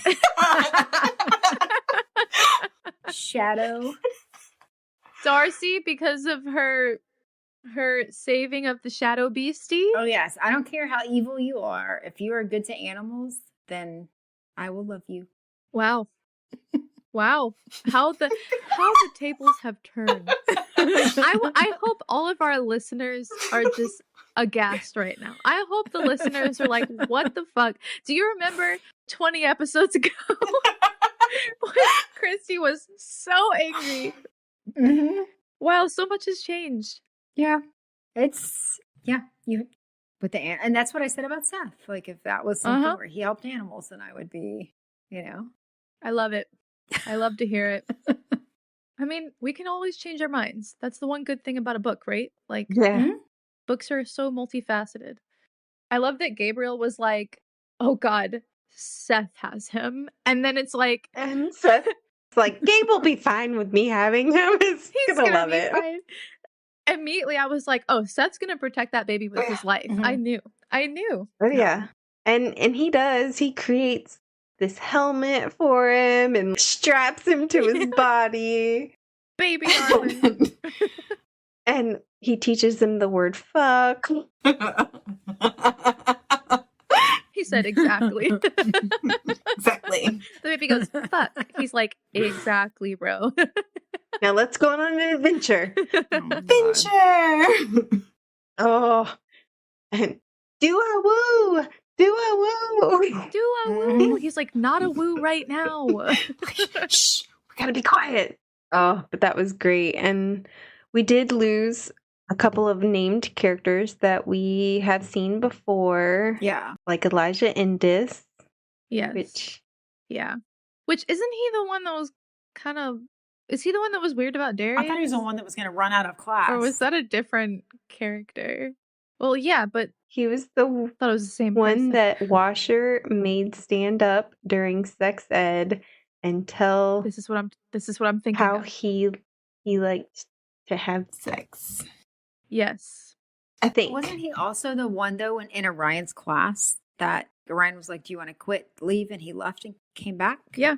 2!
Shadow.
Darcy, because of her saving of the shadow beastie.
Oh yes, I don't care how evil you are. If you are good to animals, then I will love you.
Wow. Wow. How the tables have turned. I hope all of our listeners are just aghast right now. I hope the listeners are like, what the fuck? Do you remember 20 episodes ago when Christy was so angry? Wow, so much has changed.
Yeah. You with the and that's what I said about Seth. Like if that was something where he helped animals, then I would be,
I love it. I love to hear it. I mean, we can always change our minds. That's the one good thing about a book, right? Like, books are so multifaceted. I love that Gabriel was like, oh God, Seth has him. And then it's like...
And Seth's like, Gabe will be fine with me having him. He's gonna love it.
Fine. Immediately, I was like, oh, Seth's gonna protect that baby with his life. I knew.
Oh, yeah. And he does. He creates this helmet for him and straps him to his body.
Baby armor.
And he teaches him the word fuck.
He said exactly.
Exactly.
The baby goes, fuck. He's like, exactly, bro.
Now let's go on an adventure.
Adventure!
Oh. And do a woo! Do a woo!
Do a woo! He's like, not a woo right now.
Shh, we gotta be quiet. Oh, but that was great. And we did lose a couple of named characters that we have seen before.
Yeah.
Like Elijah Indus.
Yes. Which isn't he the one that was kind of... Is he the one that was weird about Darius?
I thought he was the one that was going to run out of class.
Or was that a different character? Well, yeah, but...
He was the
thought it was the same
one
person.
that Washer made stand up during sex ed and tell
This is what I'm thinking.
how
of.
he liked to have
sex.
Yes.
I think.
Wasn't he also the one though in Orion's class that Orion was like, "Do you want to quit, leave?" and he left and came back?
Yeah.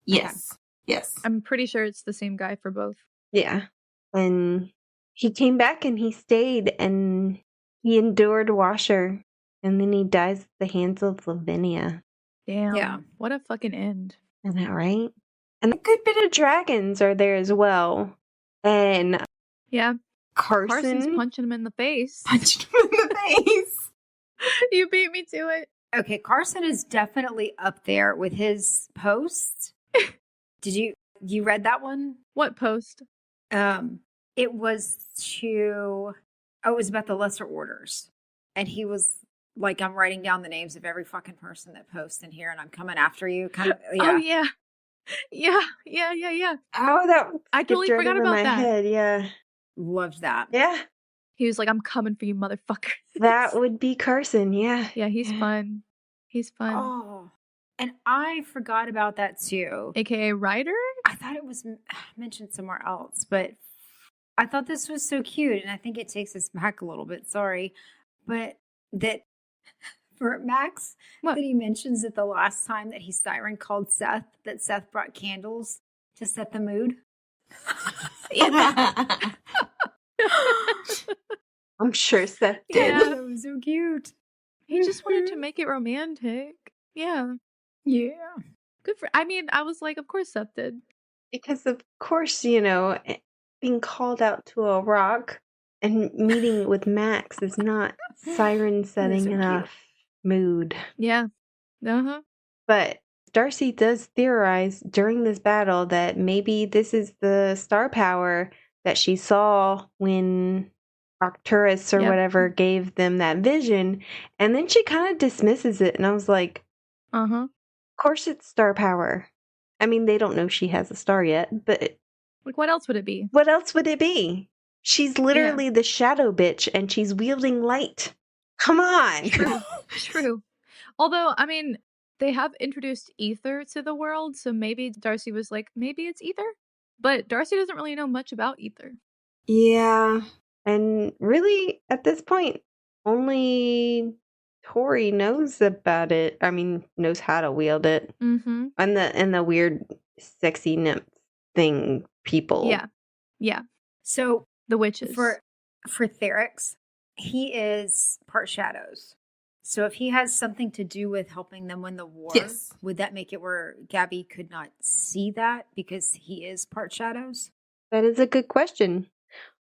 Yes. Yes.
I'm pretty sure it's the same guy for both.
Yeah. And he came back and he stayed and he endured Washer. And then he dies at the hands of Lavinia.
Damn.
Yeah.
What a fucking end.
Isn't that right? And a good bit of dragons are there as well. And
Yeah. Carson's
Carson.
punching him in the face.
Punched him in the face.
You beat me to it.
Okay, Carson is definitely up there with his post. Did you read that one?
What post?
It was it was about the lesser orders. And he was like, I'm writing down the names of every fucking person that posts in here and I'm coming after you. Kind of, yeah.
Oh, yeah. Yeah.
Oh, that
I totally
skipped right
forgot
over
about
my
that.
head. Yeah.
Loved that.
Yeah.
He was like, I'm coming for you, motherfucker.
That would be Carson. Yeah.
Yeah, he's fun. He's fun.
Oh, and I forgot about that too.
AKA Ryder?
I thought it was mentioned somewhere else, but I thought this was so cute. And I think it takes us back a little bit. Sorry. But that for Max,
What?
that he mentions that the last time that he siren called Seth, that Seth brought candles to set the mood.
I'm sure Seth did.
Yeah.
That was so cute.
He just wanted to make it romantic. Yeah.
Yeah.
Good for, I mean, I was like, of course Seth did.
Because, of course, being called out to a rock and meeting with Max is not siren setting
so
enough mood.
Yeah. Uh-huh.
But Darcy does theorize during this battle that maybe this is the star power that she saw when Arcturus or
Yep.
whatever gave them that vision. And then she kind of dismisses it. And I was like,
Uh-huh.
of course it's star power. I mean, they don't know she has a star yet, but
Like, what else would it be?
what else would it be? She's literally the shadow bitch and she's wielding light. Come on.
True. Although, I mean, they have introduced ether to the world, so maybe Darcy was like, maybe it's ether? But Darcy doesn't really know much about ether.
Yeah. And really, at this point, only Tori knows about it. I mean, knows how to wield it.
Mm-hmm.
And the weird sexy nymph thing people.
Yeah.
So
The witches.
for Therix, he is part shadows. So if he has something to do with helping them win the war,
Yes.
would that make it where Gabby could not see that because he is part shadows?
That is a good question.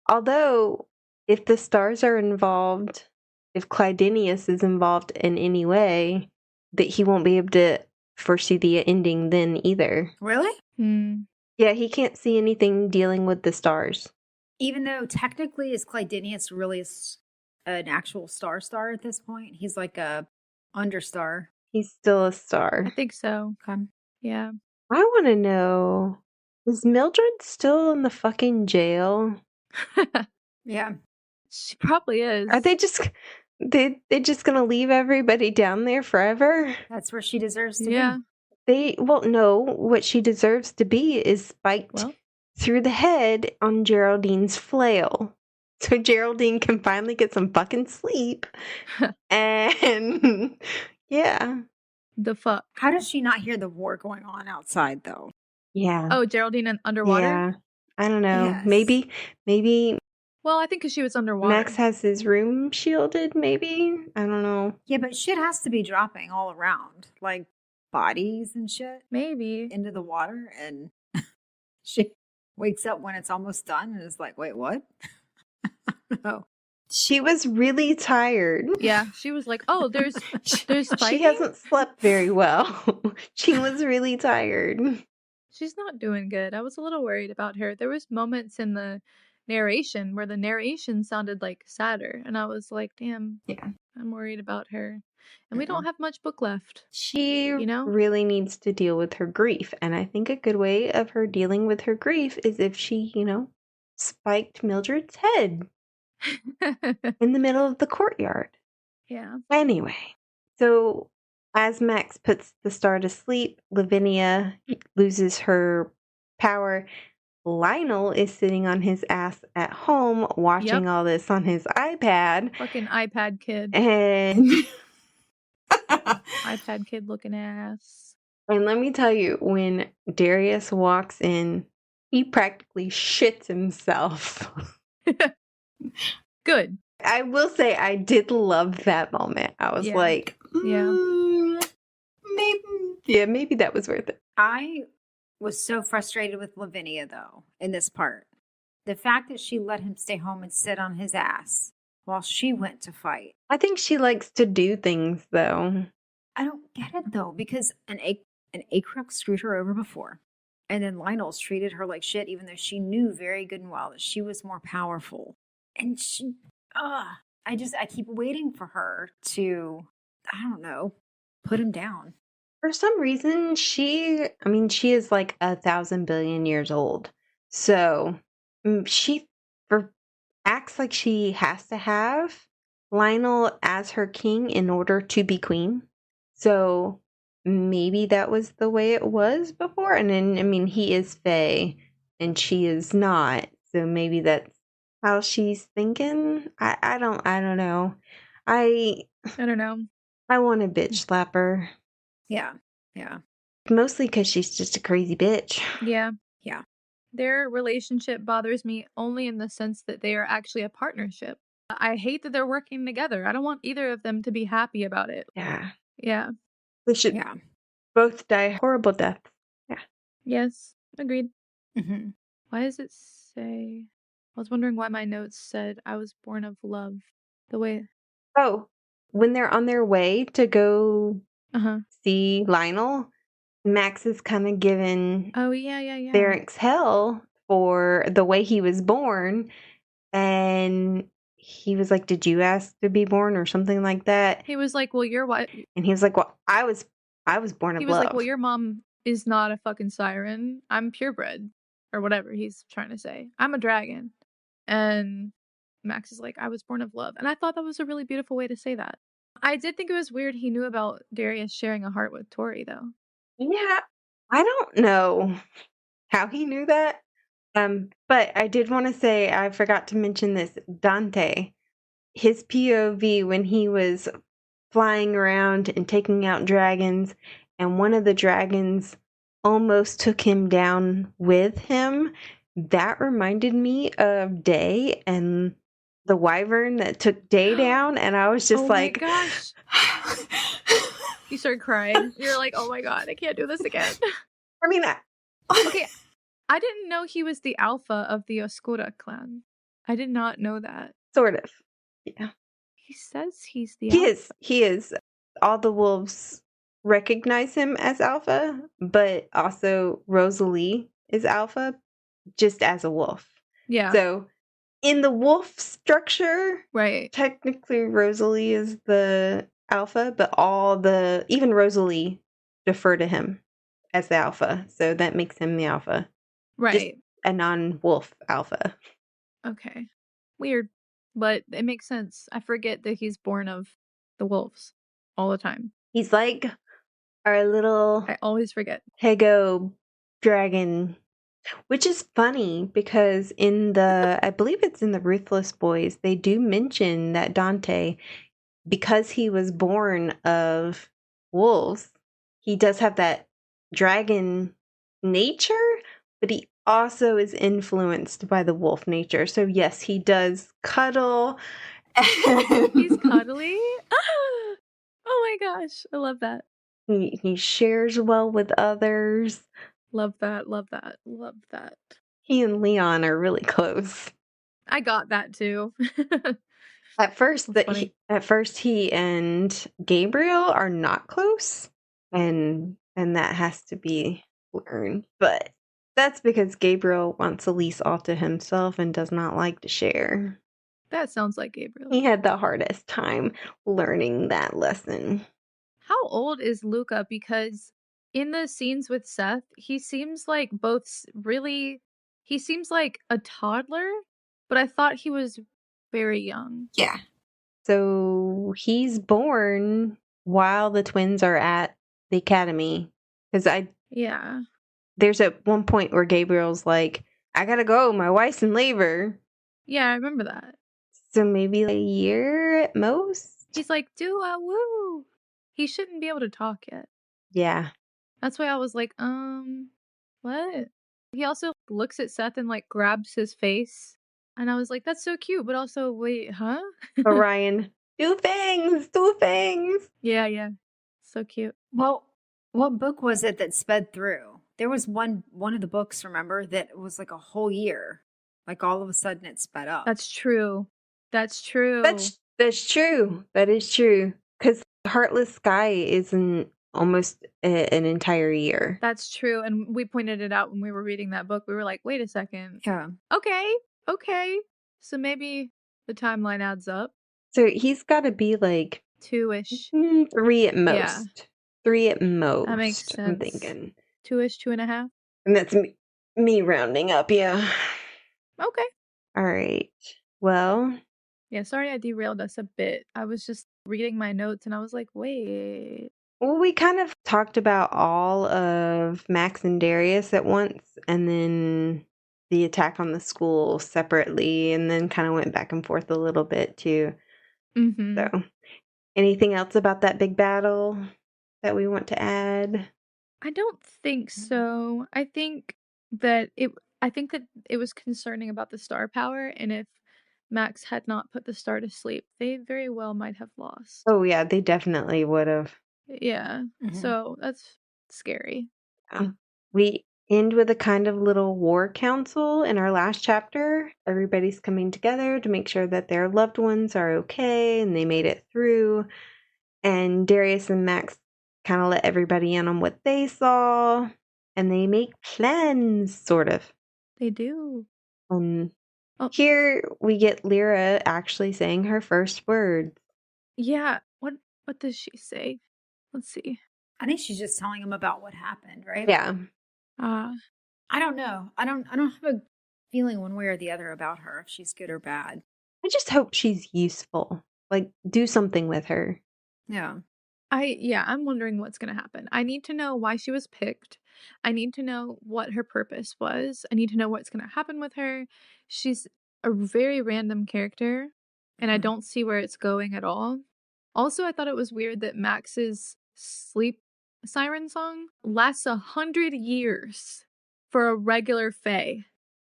Although, if the stars are involved, if Clydenius is involved in any way, that he won't be able to foresee the ending then either.
Really?
Hmm.
Yeah, he can't see anything dealing with the stars.
Even though technically is Clydenius really an actual star at this point? He's like a understar.
He's still a
I
star.
think so.
Okay.
Yeah.
I want to know, is Mildred still in the fucking jail?
Yeah.
She probably is.
Are they just gonna leave everybody down there forever?
That's where she deserves to
Yeah.
No, what she deserves to be is spiked
Well,
through the head on Geraldine's flail. So Geraldine can finally get some fucking sleep. And yeah.
the fuck.
How does she not hear the war going on outside, though?
Yeah.
Oh, Geraldine and underwater?
Yeah. I don't know.
Yes.
Maybe
Well, I think because she was underwater.
Max has his room shielded, maybe? I don't know.
Yeah, but shit has to be dropping all around, like bodies and shit
Maybe.
into the water. And she wakes up when it's almost done and is like, wait, what? No.
She was really tired.
Yeah. She was like, oh, there's
She
fighting?
hasn't slept very well. She was really tired.
She's not doing good. I was a little worried about her. There was moments in the narration where the narration sounded like sadder. And I was like, damn,
Yeah.
I'm worried about her. And we don't have much book left.
She
You know?
really needs to deal with her grief. And I think a good way of her dealing with her grief is if she, spiked Mildred's head in the middle of the courtyard.
Yeah.
Anyway, so as Max puts the star to sleep, Lavinia loses her power. Lionel is sitting on his ass at home watching all this on his iPad.
Fucking iPad kid.
And
iPad kid looking ass.
and let me tell you, when Darius walks in, he practically shits himself.
Good.
I will say I did love that moment. I was like,
Yeah.
maybe that was worth it.
I was so frustrated with Lavinia, though, in this part. The fact that she let him stay home and sit on his ass while she went to fight.
I think she likes to do things, though.
I don't get it, though, because an Acrux screwed her over before. And then Lionel's treated her like shit, even though she knew very good and well that she was more powerful. And I keep waiting for her to, I don't know, put him down.
For some reason, she is like 1,000 billion years old. So she acts like she has to have Lionel as her king in order to be queen. So maybe that was the way it was before. And then, he is Fae and she is not. So maybe that's how she's thinking. I don't know. I
don't know.
I want to bitch slap her.
Yeah.
Mostly because she's just a crazy bitch.
Yeah.
Yeah.
Their relationship bothers me only in the sense that they are actually a partnership. I hate that they're working together. I don't want either of them to be happy about it.
Yeah.
Yeah.
They should both die horrible deaths. Yeah.
Yes. Agreed.
Mm-hmm.
Why does it say... I was wondering why my notes said I was born of love. The way...
Oh, when they're on their way to go see Lionel, Max is kind of given Derek's hell for the way he was born. And he was like, "Did you ask to be born?" or something like that.
He was like, "Well, you're what?"
And he was like, "Well, I was born of love."
He was like, "Well, your mom is not a fucking siren. I'm purebred." Or whatever he's trying to say. I'm a dragon. And Max is like, "I was born of love." And I thought that was a really beautiful way to say that. I did think it was weird he knew about Darius sharing a heart with Tori, though.
Yeah, I don't know how he knew that. But I did want to say, I forgot to mention this, Dante, his POV when he was flying around and taking out dragons, and one of the dragons almost took him down with him. That reminded me of Day and the wyvern that took Day down, and I was just like,
"Oh my gosh." You started crying. You're like, "Oh my god, I can't do this again."
I mean,
okay, I didn't know he was the alpha of the Oscura clan. I did not know that.
Sort of. Yeah.
He says he's the alpha.
He is. All the wolves recognize him as alpha, but also Rosalie is alpha just as a wolf.
Yeah.
So in the wolf structure,
right,
technically Rosalie is the alpha, but even Rosalie defer to him as the alpha. So that makes him the alpha.
Right.
Just a non-wolf alpha.
Okay. Weird. But it makes sense. I forget that he's born of the wolves all the time.
He's like our little...
I always forget.
Hego dragon. Which is funny because I believe it's in the Ruthless Boys, they do mention that Dante, because he was born of wolves, he does have that dragon nature, but he also is influenced by the wolf nature. So yes, he does cuddle.
He's cuddly? Oh my gosh, I love that.
He shares well with others.
Love that, love that, love that.
He and Leon are really close.
I got that too.
At first he and Gabriel are not close, and that has to be learned. But that's because Gabriel wants Elise all to himself and does not like to share.
That sounds like Gabriel.
He had the hardest time learning that lesson.
How old is Luca? Because in the scenes with Seth, he seems like he seems like a toddler, but I thought he was very young.
Yeah.
So he's born while the twins are at the academy. There's at one point where Gabriel's like, "I gotta go, my wife's in labor."
Yeah, I remember that.
So maybe a year at most?
He's like, woo. He shouldn't be able to talk yet.
Yeah.
That's why I was like, what? He also looks at Seth and like grabs his face. And I was like, that's so cute, but also, wait, huh?
Orion, two fangs.
Yeah. So cute.
Well, what book was it that sped through? There was one of the books, remember, that was like a whole year. Like all of a sudden it sped up.
That's true. That's true.
That's true. That is true. Because Heartless Sky is almost an entire year.
That's true. And we pointed it out when we were reading that book. We were like, wait a second.
Yeah.
Okay. So maybe the timeline adds up.
So he's got to be like
2-ish.
3 at most.
Yeah.
3 at most.
That makes sense.
I'm thinking
2-ish, 2.5.
And that's me rounding up, yeah.
Okay.
All right. Well.
Yeah, sorry I derailed us a bit. I was just reading my notes and I was like, wait.
Well, we kind of talked about all of Max and Darius at once, and then the attack on the school separately, and then kind of went back and forth a little bit too.
Mm-hmm.
So, anything else about that big battle that we want to add?
I don't think so. I think that it was concerning about the star power, and if Max had not put the star to sleep, they very well might have lost.
Oh yeah, they definitely would have.
Yeah.
Mhm.
So that's scary.
We end with a kind of little war council in our last chapter. Everybody's coming together to make sure that their loved ones are okay and they made it through. And Darius and Max kind of let everybody in on what they saw. And they make plans, sort of.
They do.
Here we get Lyra actually saying her first words.
Yeah. What does she say? Let's see.
I think she's just telling him about what happened, right?
Yeah.
I don't know. I don't have a feeling one way or the other about her, if she's good or bad.
I just hope she's useful. Like, do something with her.
Yeah.
I'm wondering what's going to happen. I need to know why she was picked. I need to know what her purpose was. I need to know what's going to happen with her. She's a very random character, and I don't see where it's going at all. Also, I thought it was weird that Max's sleep siren song lasts 100 years for a regular fae.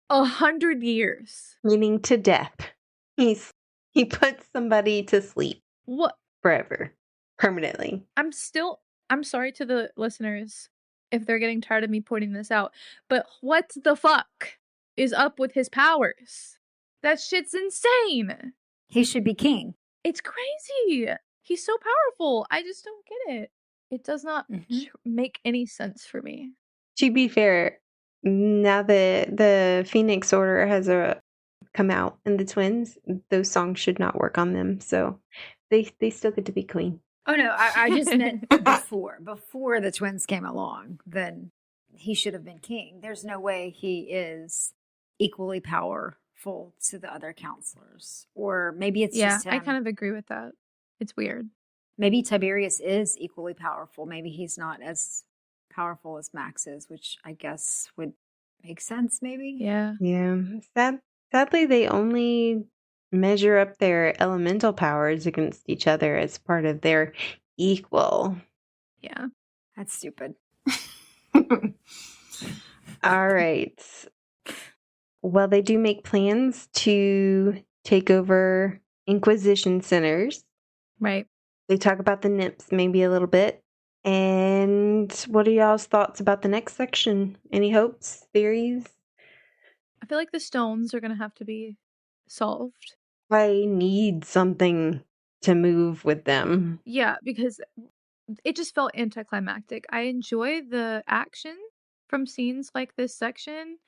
100 years.
Meaning to death. He puts somebody to sleep.
What?
Forever. Permanently.
I'm sorry to the listeners if they're getting tired of me pointing this out, but what the fuck is up with his powers? That shit's insane.
He should be king.
It's crazy. He's so powerful. I just don't get it. It does not make any sense for me.
To be fair, now that the Phoenix Order has come out and the twins, those songs should not work on them. So they still get to be queen.
Oh no, I just meant before the twins came along, then he should have been king. There's no way he is equally powerful to the other counselors. Or maybe it's just him.
I kind of agree with that. It's weird.
Maybe Tiberius is equally powerful. Maybe he's not as powerful as Max is, which I guess would make sense, maybe.
Yeah.
Yeah. Sadly, they only measure up their elemental powers against each other as part of their equal.
Yeah.
That's stupid.
All right. Well, they do make plans to take over Inquisition centers.
Right.
They talk about the nymphs maybe a little bit. And what are y'all's thoughts about the next section? Any hopes, theories?
I feel like the stones are going to have to be solved.
I need something to move with them.
Yeah, because it just felt anticlimactic. I enjoy the action from scenes like this section,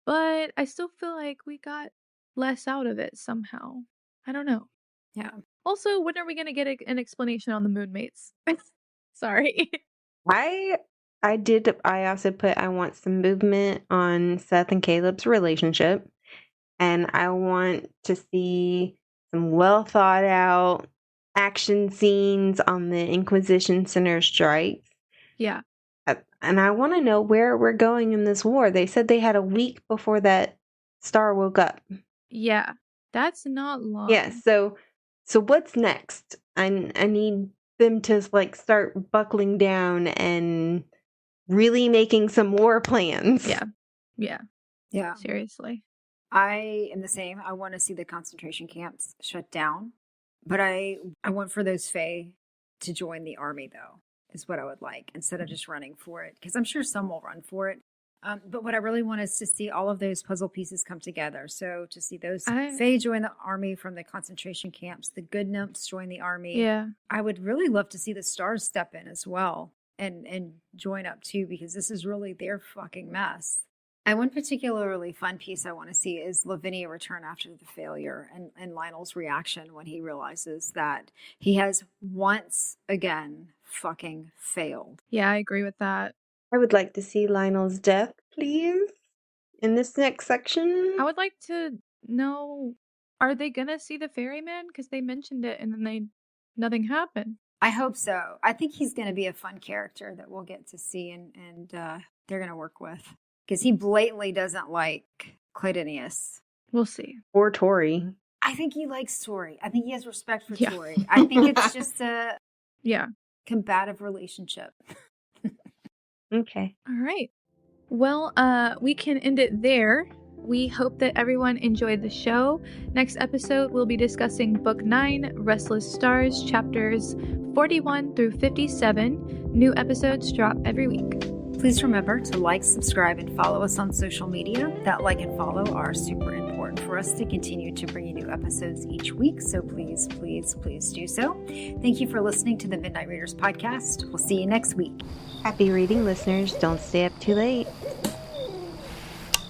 but I still feel like we got less out of it somehow. I don't know.
Yeah.
Also, when are we going to get an explanation on the moonmates? Sorry.
I also put I want some movement on Seth and Caleb's relationship. And I want to see some well thought out action scenes on the Inquisition Center strikes.
Yeah.
And I want to know where we're going in this war. They said they had a week before that star woke up.
Yeah. That's not long.
Yeah, so what's next? I need them to like start buckling down and really making some war plans.
Yeah. Yeah.
Yeah.
Seriously.
I am the same. I want to see the concentration camps shut down, but I want for those Fae to join the army, though, is what I would like, instead of just running for it, because I'm sure some will run for it. But what I really want is to see all of those puzzle pieces come together. So to see those Fae join the army from the concentration camps, the good nymphs join the army.
Yeah.
I would really love to see the stars step in as well and join up too, because this is really their fucking mess. And one particularly fun piece I want to see is Lavinia return after the failure and Lionel's reaction when he realizes that he has once again fucking failed.
Yeah, I agree with that.
I would like to see Lionel's death, please, in this next section.
I would like to know, are they gonna see the ferryman? Because they mentioned it and then nothing happened.
I hope so. I think he's going to be a fun character that we'll get to see and they're going to work with. Because he blatantly doesn't like Clydenius.
We'll see.
Or Tori.
I think he likes Tori. I think he has respect for Tori. I think it's just a combative relationship.
Okay.
All right. Well, we can end it there. We hope that everyone enjoyed the show. Next episode, we'll be discussing Book 9, Restless Stars, chapters 41 through 57. New episodes drop every week.
Please remember to like, subscribe, and follow us on social media. That like and follow are super important for us to continue to bring you new episodes each week. So please, please, please do so. Thank you for listening to the Midnight Readers podcast. We'll see you next week.
Happy reading, listeners. Don't stay up too late.